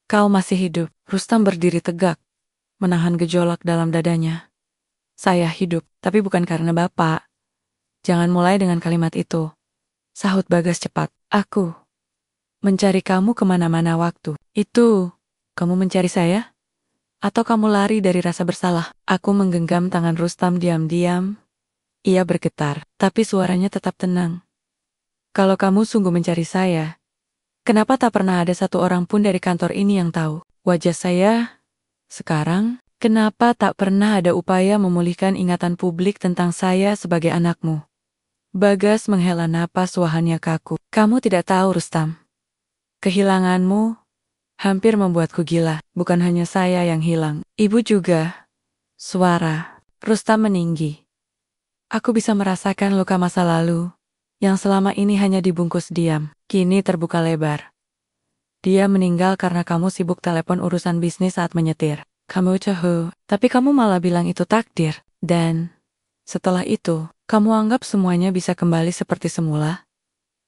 "Kau masih hidup." Rustam berdiri tegak, menahan gejolak dalam dadanya. "Saya hidup, tapi bukan karena Bapak." "Jangan mulai dengan kalimat itu," sahut Bagas cepat. "Aku mencari kamu kemana-mana waktu itu. Kamu mencari saya? Atau kamu lari dari rasa bersalah?" Aku menggenggam tangan Rustam diam-diam. Ia bergetar, tapi suaranya tetap tenang. "Kalau kamu sungguh mencari saya, kenapa tak pernah ada satu orang pun dari kantor ini yang tahu wajah saya sekarang? Kenapa tak pernah ada upaya memulihkan ingatan publik tentang saya sebagai anakmu?" Bagas menghela napas, wajahnya kaku. "Kamu tidak tahu, Rustam. Kehilanganmu hampir membuatku gila. Bukan hanya saya yang hilang, ibu juga." Suara Rustam meninggi. "Aku bisa merasakan luka masa lalu yang selama ini hanya dibungkus diam, kini terbuka lebar. Dia meninggal karena kamu sibuk telepon urusan bisnis saat menyetir. Kamu tahu, tapi kamu malah bilang itu takdir. Dan setelah itu, kamu anggap semuanya bisa kembali seperti semula?"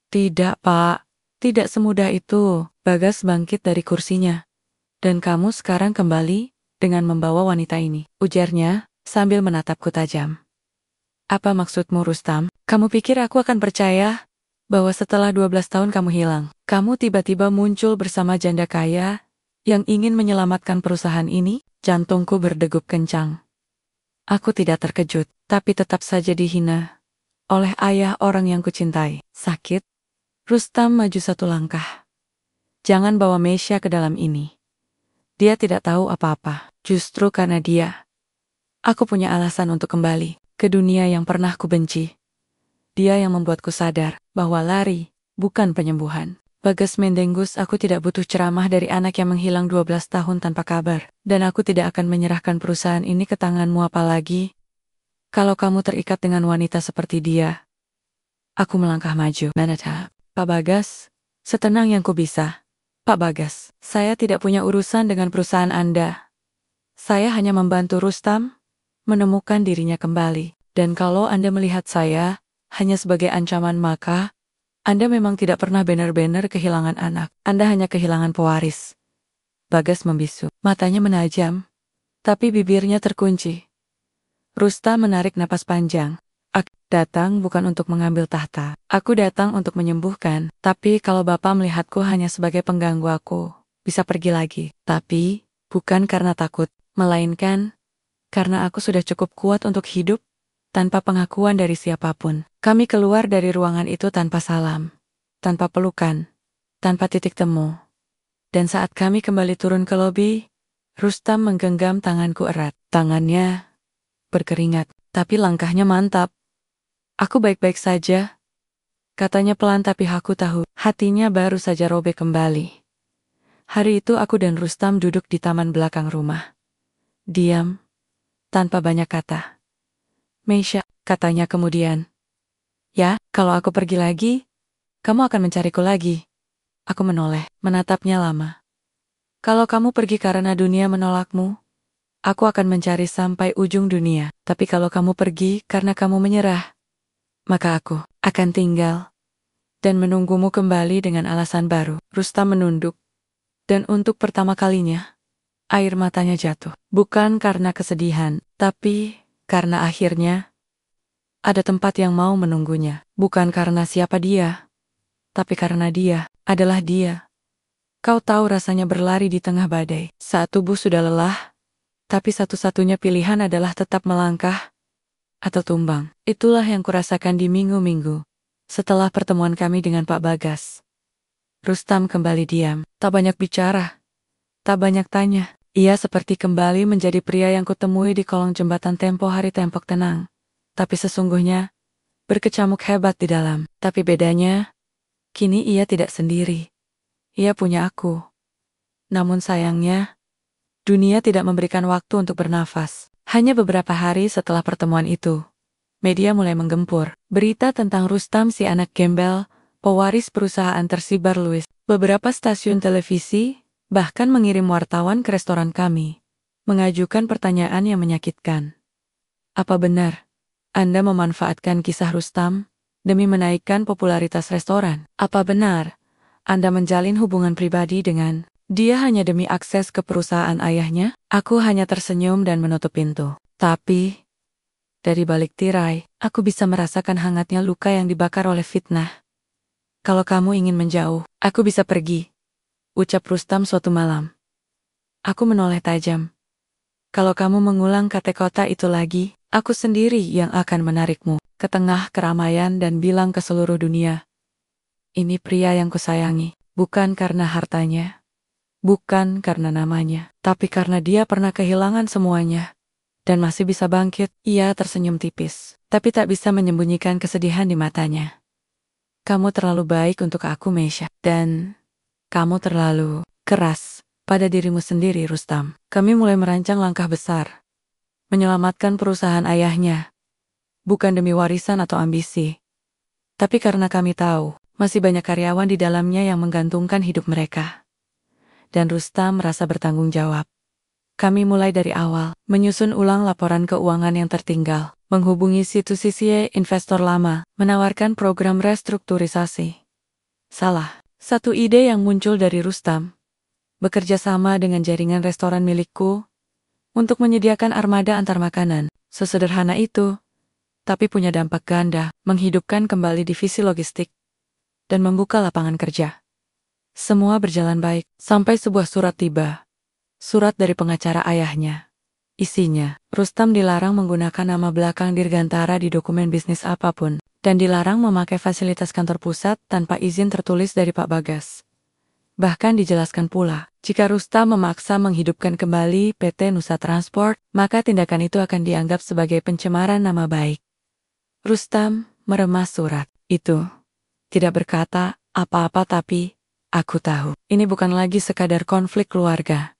"Tidak, Pak. Tidak semudah itu." Bagas bangkit dari kursinya. "Dan kamu sekarang kembali dengan membawa wanita ini," ujarnya, sambil menatapku tajam. Apa maksudmu, Rustam? Kamu pikir aku akan percaya bahwa setelah 12 tahun kamu hilang, kamu tiba-tiba muncul bersama janda kaya yang ingin menyelamatkan perusahaan ini? Jantungku berdegup kencang. Aku tidak terkejut, tapi tetap saja dihina oleh ayah orang yang kucintai. Sakit? Rustam maju satu langkah. Jangan bawa Meisha ke dalam ini. Dia tidak tahu apa-apa. Justru karena dia, aku punya alasan untuk kembali ke dunia yang pernah kubenci. Dia yang membuatku sadar bahwa lari bukan penyembuhan. Bagas Mendenggus, aku tidak butuh ceramah dari anak yang menghilang 12 tahun tanpa kabar. Dan aku tidak akan menyerahkan perusahaan ini ke tanganmu, apalagi kalau kamu terikat dengan wanita seperti dia. Aku melangkah maju. Menatap Pak Bagas, setenang yang ku bisa. Pak Bagas, saya tidak punya urusan dengan perusahaan Anda. Saya hanya membantu Rustam menemukan dirinya kembali. Dan kalau Anda melihat saya hanya sebagai ancaman, maka Anda memang tidak pernah benar-benar kehilangan anak. Anda hanya kehilangan pewaris. Bagas membisu. Matanya menajam, tapi bibirnya terkunci. Rustam menarik napas panjang. Aku datang bukan untuk mengambil tahta. Aku datang untuk menyembuhkan. Tapi kalau Bapak melihatku hanya sebagai pengganggu, aku bisa pergi lagi. Tapi bukan karena takut, melainkan karena aku sudah cukup kuat untuk hidup tanpa pengakuan dari siapapun. Kami keluar dari ruangan itu tanpa salam, tanpa pelukan, tanpa titik temu. Dan saat kami kembali turun ke lobi, Rustam menggenggam tanganku erat. Tangannya berkeringat, tapi langkahnya mantap. Aku baik-baik saja, katanya pelan, tapi aku tahu hatinya baru saja robek kembali. Hari itu aku dan Rustam duduk di taman belakang rumah. Diam, tanpa banyak kata. Meisha, katanya kemudian. Ya, kalau aku pergi lagi, kamu akan mencariku lagi. Aku menoleh, menatapnya lama. Kalau kamu pergi karena dunia menolakmu, aku akan mencari sampai ujung dunia. Tapi kalau kamu pergi karena kamu menyerah, maka aku akan tinggal dan menunggumu kembali dengan alasan baru. Rustam menunduk, dan untuk pertama kalinya, air matanya jatuh. Bukan karena kesedihan, tapi karena akhirnya ada tempat yang mau menunggunya. Bukan karena siapa dia, tapi karena dia adalah dia. Kau tahu rasanya berlari di tengah badai. Saat tubuh sudah lelah, tapi satu-satunya pilihan adalah tetap melangkah atau tumbang. Itulah yang kurasakan di minggu-minggu setelah pertemuan kami dengan Pak Bagas. Rustam kembali diam, tak banyak bicara, tak banyak tanya. Ia seperti kembali menjadi pria yang kutemui di kolong jembatan tempo hari tembok tenang. Tapi sesungguhnya berkecamuk hebat di dalam. Tapi bedanya, kini ia tidak sendiri. Ia punya aku. Namun sayangnya, dunia tidak memberikan waktu untuk bernafas. Hanya beberapa hari setelah pertemuan itu, media mulai menggempur. Berita tentang Rustam, si anak gembel, pewaris perusahaan, tersebar luas. Beberapa stasiun televisi bahkan mengirim wartawan ke restoran kami, mengajukan pertanyaan yang menyakitkan. Apa benar Anda memanfaatkan kisah Rustam demi menaikkan popularitas restoran? Apa benar Anda menjalin hubungan pribadi dengan dia hanya demi akses ke perusahaan ayahnya? Aku hanya tersenyum dan menutup pintu. Tapi dari balik tirai, aku bisa merasakan hangatnya luka yang dibakar oleh fitnah. Kalau kamu ingin menjauh, aku bisa pergi, ucap Rustam suatu malam. Aku menoleh tajam. Kalau kamu mengulang kata-kata itu lagi, aku sendiri yang akan menarikmu ke tengah keramaian dan bilang ke seluruh dunia, ini pria yang kusayangi, bukan karena hartanya, bukan karena namanya, tapi karena dia pernah kehilangan semuanya dan masih bisa bangkit. Ia tersenyum tipis, tapi tak bisa menyembunyikan kesedihan di matanya. Kamu terlalu baik untuk aku, Meisha, dan kamu terlalu keras pada dirimu sendiri, Rustam. Kami mulai merancang langkah besar, menyelamatkan perusahaan ayahnya, bukan demi warisan atau ambisi, tapi karena kami tahu masih banyak karyawan di dalamnya yang menggantungkan hidup mereka. Dan Rustam merasa bertanggung jawab. Kami mulai dari awal, menyusun ulang laporan keuangan yang tertinggal, menghubungi situs-situs investor lama, menawarkan program restrukturisasi. Satu ide yang muncul dari Rustam, bekerja sama dengan jaringan restoran milikku untuk menyediakan armada antar makanan Sesederhana itu, tapi punya dampak ganda, menghidupkan kembali divisi logistik, dan membuka lapangan kerja. Semua berjalan baik, sampai sebuah surat tiba. Surat dari pengacara ayahnya. Isinya, Rustam dilarang menggunakan nama belakang Dirgantara di dokumen bisnis apapun, dan dilarang memakai fasilitas kantor pusat tanpa izin tertulis dari Pak Bagas. Bahkan dijelaskan pula, jika Rustam memaksa menghidupkan kembali PT Nusa Transport, maka tindakan itu akan dianggap sebagai pencemaran nama baik. Rustam meremas surat itu. Tidak berkata apa-apa tapi, aku tahu, ini bukan lagi sekadar konflik keluarga.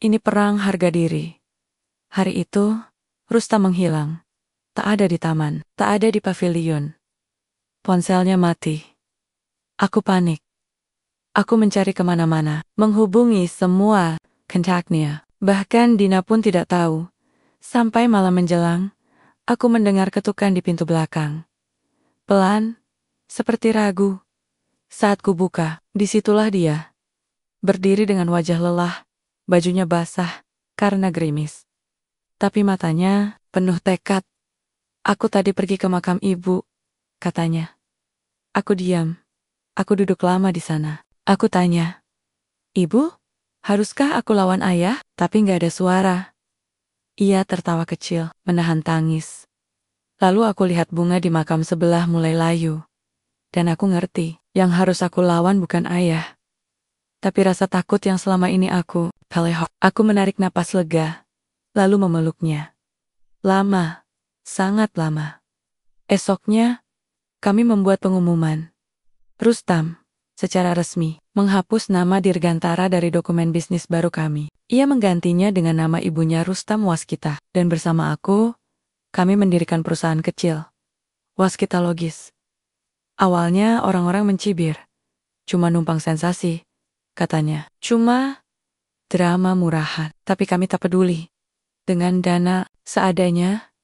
Ini perang harga diri. Hari itu, Rustam menghilang. Tak ada di taman, tak ada di pavilion. Ponselnya mati. Aku panik. Aku mencari kemana-mana, menghubungi semua kontaknya. Bahkan Dina pun tidak tahu. Sampai malam menjelang, aku mendengar ketukan di pintu belakang. Pelan, seperti ragu. Saat ku buka, disitulah dia. Berdiri dengan wajah lelah, bajunya basah karena gerimis. Tapi matanya penuh tekad. Aku tadi pergi ke makam ibu, katanya. Aku diam. Aku duduk lama di sana. Aku tanya, Ibu, haruskah aku lawan ayah? Tapi nggak ada suara. Ia tertawa kecil, menahan tangis. Lalu aku lihat bunga di makam sebelah mulai layu. Dan aku ngerti, yang harus aku lawan bukan ayah. Tapi rasa takut yang selama ini aku menarik napas lega, lalu memeluknya. Lama, sangat lama. Esoknya, kami membuat pengumuman. Rustam, secara resmi, menghapus nama Dirgantara dari dokumen bisnis baru kami. Ia menggantinya dengan nama ibunya Rustam Waskita, dan bersama aku, kami mendirikan perusahaan kecil, Waskita Logis. Awalnya orang-orang mencibir. Cuma numpang sensasi, katanya. Cuma drama murahan, tapi kami tak peduli. Dengan dana seadanya,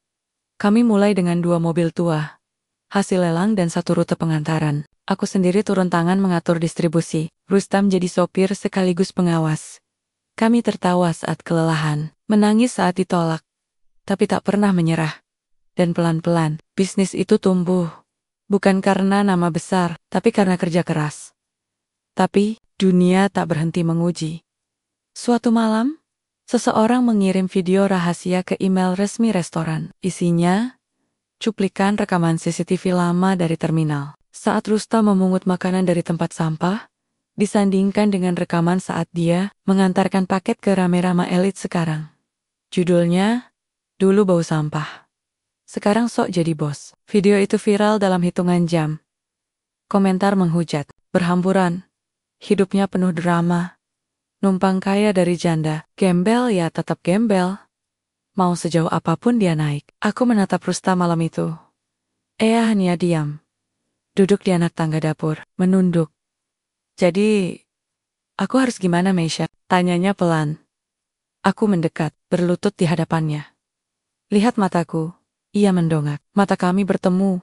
kami mulai dengan 2 mobil tua, hasil lelang dan 1 rute pengantaran. Aku sendiri turun tangan mengatur distribusi. Rustam jadi sopir sekaligus pengawas. Kami tertawa saat kelelahan, menangis saat ditolak, tapi tak pernah menyerah. Dan pelan-pelan, bisnis itu tumbuh. Bukan karena nama besar, tapi karena kerja keras. Tapi, dunia tak berhenti menguji. Suatu malam, seseorang mengirim video rahasia ke email resmi restoran. Isinya, cuplikan rekaman CCTV lama dari terminal. Saat Rustam memungut makanan dari tempat sampah, disandingkan dengan rekaman saat dia mengantarkan paket ke rame-rama elit sekarang. Judulnya, Dulu Bau Sampah. Sekarang sok jadi bos. Video itu viral dalam hitungan jam. Komentar menghujat, berhamburan. Hidupnya penuh drama. Numpang kaya dari janda, gembel ya tetap gembel. Mau sejauh apapun dia naik. Aku menatap Rustam malam itu. Hanya diam. Duduk di anak tangga dapur, menunduk. Jadi, aku harus gimana Meisha? Tanyanya pelan. Aku mendekat, berlutut di hadapannya. Lihat mataku. Ia mendongak. Mata kami bertemu.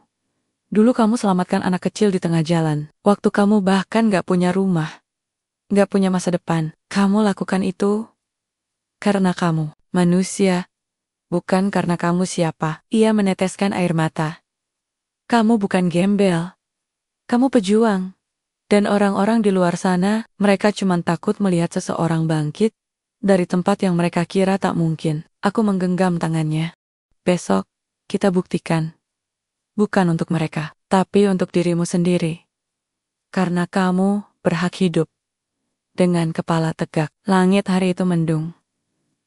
Dulu kamu selamatkan anak kecil di tengah jalan. Waktu kamu bahkan gak punya rumah. Gak punya masa depan. Kamu lakukan itu karena kamu manusia. Bukan karena kamu siapa. Ia meneteskan air mata. Kamu bukan gembel. Kamu pejuang. Dan orang-orang di luar sana, mereka cuma takut melihat seseorang bangkit dari tempat yang mereka kira tak mungkin. Aku menggenggam tangannya. Besok, kita buktikan. Bukan untuk mereka, tapi untuk dirimu sendiri. Karena kamu berhak hidup. Dengan kepala tegak, langit hari itu mendung.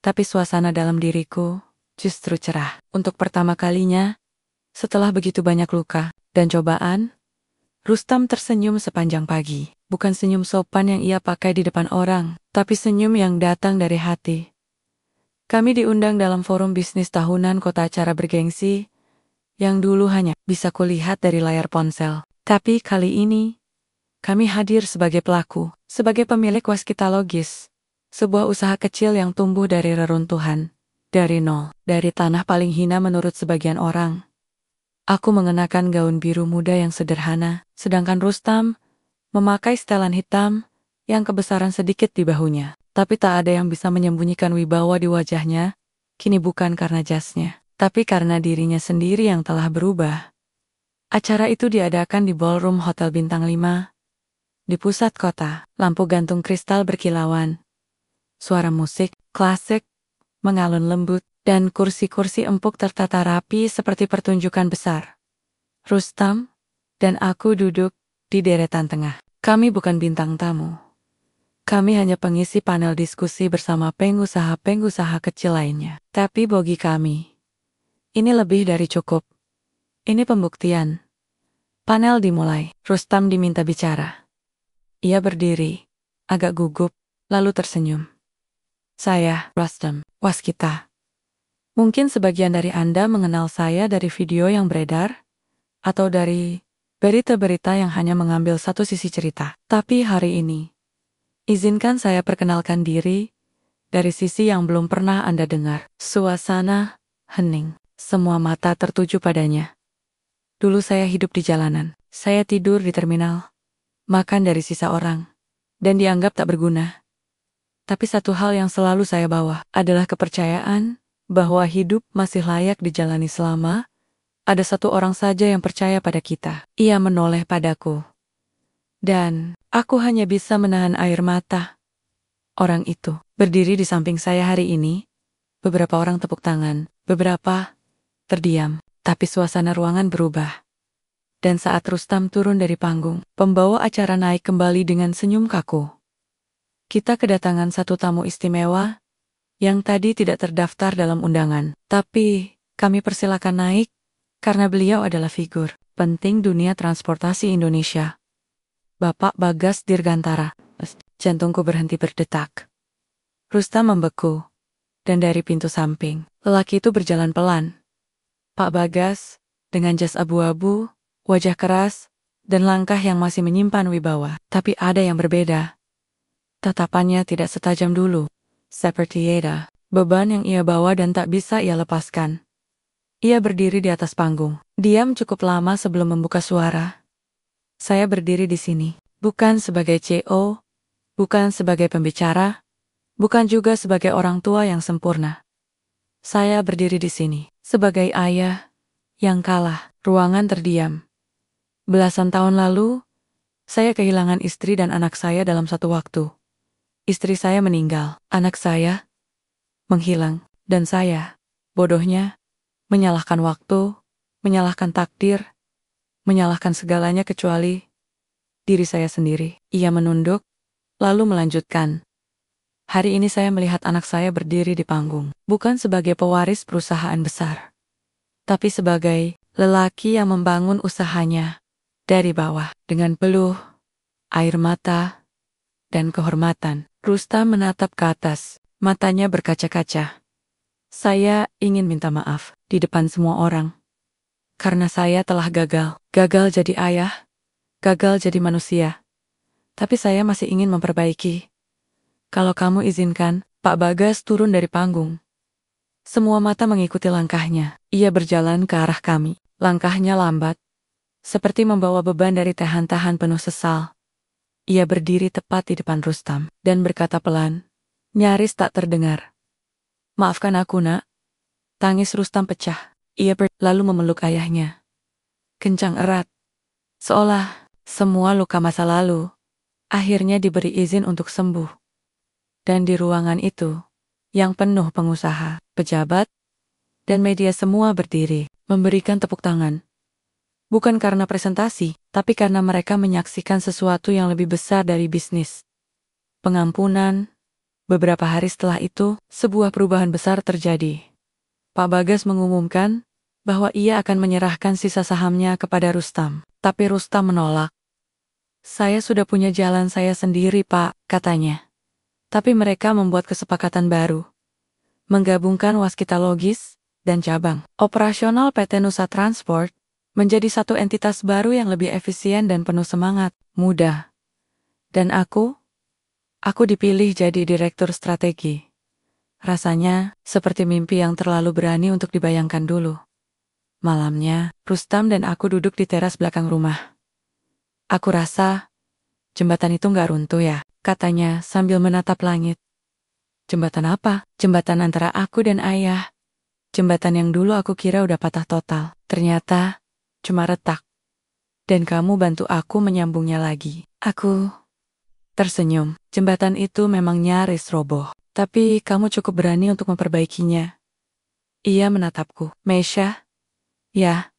Tapi suasana dalam diriku justru cerah. Untuk pertama kalinya, setelah begitu banyak luka dan cobaan, Rustam tersenyum sepanjang pagi. Bukan senyum sopan yang ia pakai di depan orang, tapi senyum yang datang dari hati. Kami diundang dalam forum bisnis tahunan kota acara bergengsi, yang dulu hanya bisa kulihat dari layar ponsel. Tapi kali ini, kami hadir sebagai pelaku, sebagai pemilik Waskita Logis. Sebuah usaha kecil yang tumbuh dari reruntuhan, dari nol, dari tanah paling hina menurut sebagian orang. Aku mengenakan gaun biru muda yang sederhana, sedangkan Rustam memakai setelan hitam yang kebesaran sedikit di bahunya. Tapi tak ada yang bisa menyembunyikan wibawa di wajahnya, kini bukan karena jasnya, Tapi karena dirinya sendiri yang telah berubah, acara itu diadakan di ballroom Hotel Bintang 5, di pusat kota. Lampu gantung kristal berkilauan, suara musik klasik mengalun lembut, dan kursi-kursi empuk tertata rapi seperti pertunjukan besar. Rustam dan aku duduk di deretan tengah. Kami bukan bintang tamu. Kami hanya pengisi panel diskusi bersama pengusaha-pengusaha kecil lainnya. Tapi bagi kami, ini lebih dari cukup. Ini pembuktian. Panel dimulai. Rustam diminta bicara. Ia berdiri, agak gugup, lalu tersenyum. Saya, Rustam, waskita. Mungkin sebagian dari Anda mengenal saya dari video yang beredar, atau dari berita-berita yang hanya mengambil satu sisi cerita. Tapi hari ini, izinkan saya perkenalkan diri dari sisi yang belum pernah Anda dengar. Suasana hening. Semua mata tertuju padanya. Dulu saya hidup di jalanan. Saya tidur di terminal, makan dari sisa orang, dan dianggap tak berguna. Tapi satu hal yang selalu saya bawa adalah kepercayaan bahwa hidup masih layak dijalani selama ada satu orang saja yang percaya pada kita. Ia menoleh padaku. Dan aku hanya bisa menahan air mata. Orang itu berdiri di samping saya hari ini. Beberapa orang tepuk tangan, beberapa terdiam. Tapi suasana ruangan berubah. Dan saat Rustam turun dari panggung, pembawa acara naik kembali dengan senyum kaku. Kita kedatangan satu tamu istimewa yang tadi tidak terdaftar dalam undangan. Tapi kami persilakan naik karena beliau adalah figur penting dunia transportasi Indonesia. Bapak Bagas Dirgantara. Jantungku berhenti berdetak. Rustam membeku. Dan dari pintu samping, lelaki itu berjalan pelan. Pak Bagas, dengan jas abu-abu, wajah keras, dan langkah yang masih menyimpan wibawa. Tapi ada yang berbeda. Tatapannya tidak setajam dulu. Seperti ada beban yang ia bawa dan tak bisa ia lepaskan. Ia berdiri di atas panggung. Diam cukup lama sebelum membuka suara. Saya berdiri di sini, bukan sebagai CEO, bukan sebagai pembicara, bukan juga sebagai orang tua yang sempurna. Saya berdiri di sini sebagai ayah yang kalah. Ruangan terdiam. Belasan tahun lalu, saya kehilangan istri dan anak saya dalam satu waktu. Istri saya meninggal, anak saya menghilang, dan saya, bodohnya, menyalahkan waktu, menyalahkan takdir, menyalahkan segalanya kecuali diri saya sendiri. Ia menunduk, lalu melanjutkan. Hari ini saya melihat anak saya berdiri di panggung, bukan sebagai pewaris perusahaan besar, tapi sebagai lelaki yang membangun usahanya dari bawah dengan peluh, air mata, dan kehormatan. Rustam menatap ke atas, matanya berkaca-kaca. Saya ingin minta maaf di depan semua orang. Karena saya telah gagal. Gagal jadi ayah, gagal jadi manusia. Tapi saya masih ingin memperbaiki. Kalau kamu izinkan, Pak Bagas turun dari panggung. Semua mata mengikuti langkahnya. Ia berjalan ke arah kami. Langkahnya lambat, seperti membawa beban dari tahan-tahan penuh sesal. Ia berdiri tepat di depan Rustam dan berkata pelan, nyaris tak terdengar. Maafkan aku, nak. Tangis Rustam pecah. Ia lalu memeluk ayahnya. Kencang erat. Seolah semua luka masa lalu akhirnya diberi izin untuk sembuh. Dan di ruangan itu, yang penuh pengusaha, pejabat, dan media semua berdiri, memberikan tepuk tangan. Bukan karena presentasi, tapi karena mereka menyaksikan sesuatu yang lebih besar dari bisnis. Pengampunan. Beberapa hari setelah itu, sebuah perubahan besar terjadi. Pak Bagas mengumumkan bahwa ia akan menyerahkan sisa sahamnya kepada Rustam. Tapi Rustam menolak. Saya sudah punya jalan saya sendiri, Pak, katanya. Tapi mereka membuat kesepakatan baru. Menggabungkan Waskita Logis dan cabang operasional PT Nusa Transport menjadi satu entitas baru yang lebih efisien dan penuh semangat, mudah. Dan aku dipilih jadi direktur strategi. Rasanya seperti mimpi yang terlalu berani untuk dibayangkan dulu. Malamnya, Rustam dan aku duduk di teras belakang rumah. Aku rasa jembatan itu nggak runtuh ya, katanya sambil menatap langit. Jembatan apa? Jembatan antara aku dan ayah. Jembatan yang dulu aku kira udah patah total, ternyata cuma retak. Dan kamu bantu aku menyambungnya lagi. Aku tersenyum. Jembatan itu memang nyaris roboh. Tapi kamu cukup berani untuk memperbaikinya. Ia menatapku. Meisha, ya,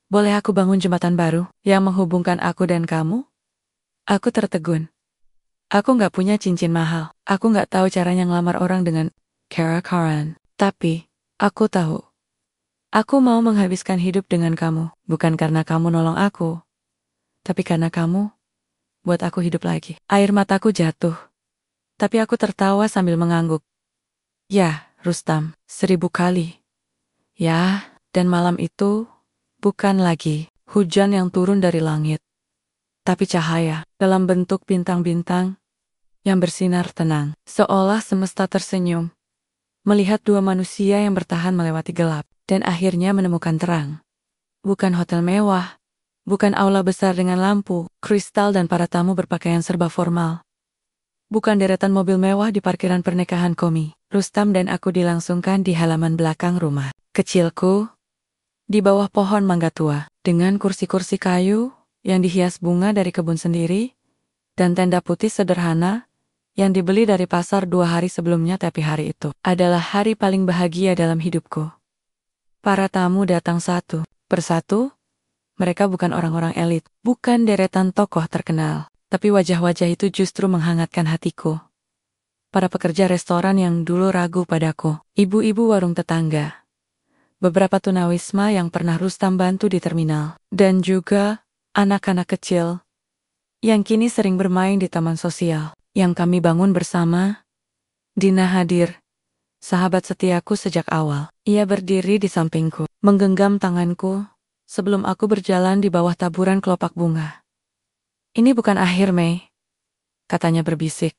boleh aku bangun jembatan baru yang menghubungkan aku dan kamu? Aku tertegun. Aku nggak punya cincin mahal. Aku nggak tahu caranya ngelamar orang dengan cara-karan. Tapi, aku tahu. Aku mau menghabiskan hidup dengan kamu. Bukan karena kamu nolong aku. Tapi karena kamu buat aku hidup lagi. Air mataku jatuh. Tapi aku tertawa sambil mengangguk. Ya, Rustam, 1000 kali. Ya, dan malam itu bukan lagi hujan yang turun dari langit. Tapi cahaya dalam bentuk bintang-bintang yang bersinar tenang. Seolah semesta tersenyum. Melihat dua manusia yang bertahan melewati gelap. Dan akhirnya menemukan terang. Bukan hotel mewah. Bukan aula besar dengan lampu, kristal dan para tamu berpakaian serba formal. Bukan deretan mobil mewah di parkiran pernikahan Komi. Rustam dan aku dilangsungkan di halaman belakang rumah kecilku, di bawah pohon mangga tua, dengan kursi-kursi kayu yang dihias bunga dari kebun sendiri, dan tenda putih sederhana yang dibeli dari pasar 2 hari sebelumnya. Tapi hari itu adalah hari paling bahagia dalam hidupku. Para tamu datang satu persatu. Mereka bukan orang-orang elit, bukan deretan tokoh terkenal, tapi wajah-wajah itu justru menghangatkan hatiku. Para pekerja restoran yang dulu ragu padaku, ibu-ibu warung tetangga, beberapa tunawisma yang pernah Rustam bantu di terminal, dan juga anak-anak kecil yang kini sering bermain di taman sosial yang kami bangun bersama. Dina hadir, sahabat setiaku sejak awal. Ia berdiri di sampingku, menggenggam tanganku, sebelum aku berjalan di bawah taburan kelopak bunga. Ini bukan akhir, Mei, katanya berbisik.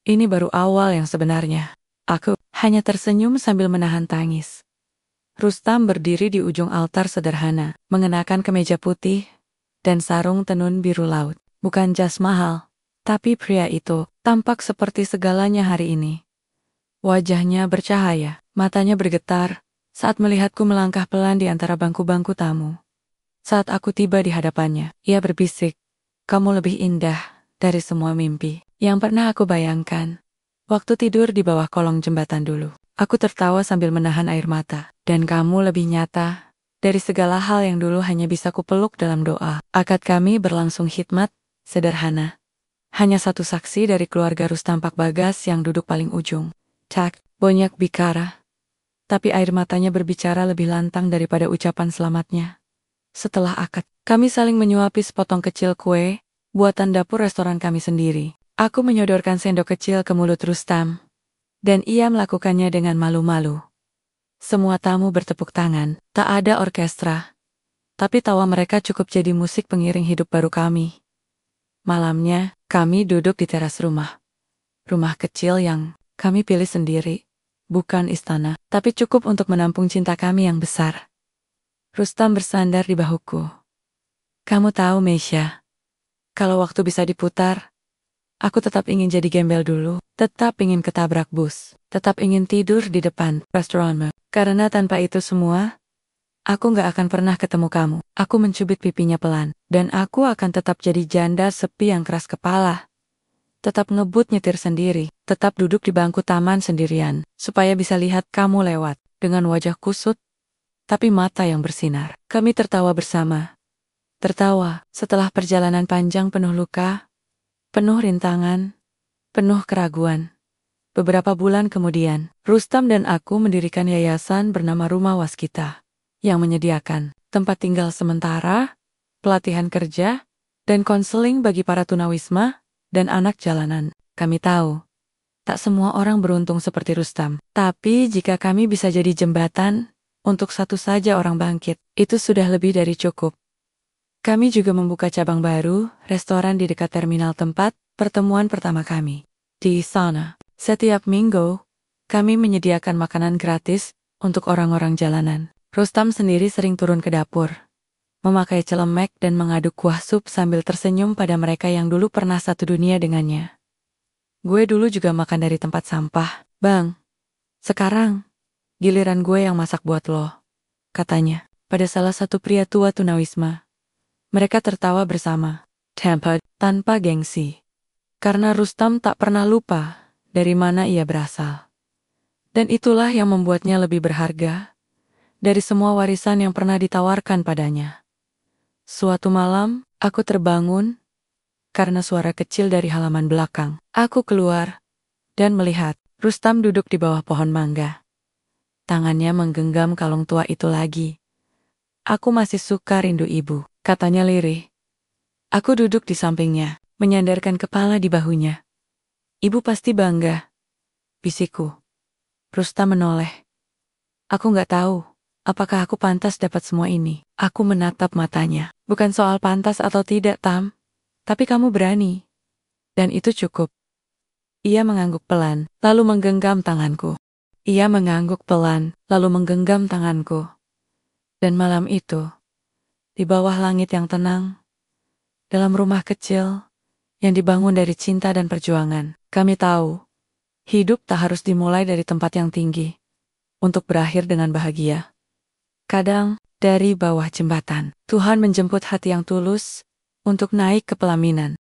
Ini baru awal yang sebenarnya. Aku hanya tersenyum sambil menahan tangis. Rustam berdiri di ujung altar sederhana, mengenakan kemeja putih dan sarung tenun biru laut. Bukan jas mahal, tapi pria itu tampak seperti segalanya hari ini. Wajahnya bercahaya, matanya bergetar saat melihatku melangkah pelan di antara bangku-bangku tamu. Saat aku tiba di hadapannya, ia berbisik, "Kamu lebih indah dari semua mimpi yang pernah aku bayangkan. Waktu tidur di bawah kolong jembatan dulu." Aku tertawa sambil menahan air mata. "Dan kamu lebih nyata dari segala hal yang dulu hanya bisa kupeluk dalam doa." Akad kami berlangsung khidmat, sederhana. Hanya satu saksi dari keluarga Rustam Pak Bagas yang duduk paling ujung. Tak banyak bicara, tapi air matanya berbicara lebih lantang daripada ucapan selamatnya. Setelah akad, kami saling menyuapi sepotong kecil kue, buatan dapur restoran kami sendiri. Aku menyodorkan sendok kecil ke mulut Rustam, dan ia melakukannya dengan malu-malu. Semua tamu bertepuk tangan, tak ada orkestra, tapi tawa mereka cukup jadi musik pengiring hidup baru kami. Malamnya, kami duduk di teras rumah. Rumah kecil yang kami pilih sendiri. Bukan istana, tapi cukup untuk menampung cinta kami yang besar. Rustam bersandar di bahuku. "Kamu tahu, Meisha, kalau waktu bisa diputar, aku tetap ingin jadi gembel dulu. Tetap ingin ketabrak bus. Tetap ingin tidur di depan restoranmu. Karena tanpa itu semua, aku gak akan pernah ketemu kamu." Aku mencubit pipinya pelan, dan aku akan tetap jadi janda sepi yang keras kepala. Tetap ngebut nyetir sendiri, tetap duduk di bangku taman sendirian, supaya bisa lihat kamu lewat, dengan wajah kusut, tapi mata yang bersinar. Kami tertawa bersama. Tertawa setelah perjalanan panjang penuh luka, penuh rintangan, penuh keraguan. Beberapa bulan kemudian, Rustam dan aku mendirikan yayasan bernama Rumah Waskita, yang menyediakan tempat tinggal sementara, pelatihan kerja, dan konseling bagi para tunawisma dan anak jalanan. Kami tahu, tak semua orang beruntung seperti Rustam. Tapi jika kami bisa jadi jembatan untuk satu saja orang bangkit, itu sudah lebih dari cukup. Kami juga membuka cabang baru, restoran di dekat terminal tempat pertemuan pertama kami. Di sana, setiap minggu, kami menyediakan makanan gratis untuk orang-orang jalanan. Rustam sendiri sering turun ke dapur, memakai celemek dan mengaduk kuah sup sambil tersenyum pada mereka yang dulu pernah satu dunia dengannya. Gue dulu juga makan dari tempat sampah, Bang. Sekarang, Giliran gue yang masak buat lo, katanya. Pada salah satu pria tua tunawisma. Mereka tertawa bersama, tanpa gengsi. Karena Rustam tak pernah lupa dari mana ia berasal. Dan itulah yang membuatnya lebih berharga dari semua warisan yang pernah ditawarkan padanya. Suatu malam, aku terbangun karena suara kecil dari halaman belakang. Aku keluar dan melihat Rustam duduk di bawah pohon mangga. Tangannya menggenggam kalung tua itu lagi. Aku masih suka rindu ibu, katanya lirih. Aku duduk di sampingnya, menyandarkan kepala di bahunya. Ibu pasti bangga, bisikku. Rustam menoleh. Aku nggak tahu, apakah aku pantas dapat semua ini. Aku menatap matanya. Bukan soal pantas atau tidak, Tam. Tapi kamu berani. Dan itu cukup. Ia mengangguk pelan, lalu menggenggam tanganku. Dan malam itu, di bawah langit yang tenang, dalam rumah kecil yang dibangun dari cinta dan perjuangan, kami tahu, hidup tak harus dimulai dari tempat yang tinggi untuk berakhir dengan bahagia. Kadang, dari bawah jembatan, Tuhan menjemput hati yang tulus untuk naik ke pelaminan.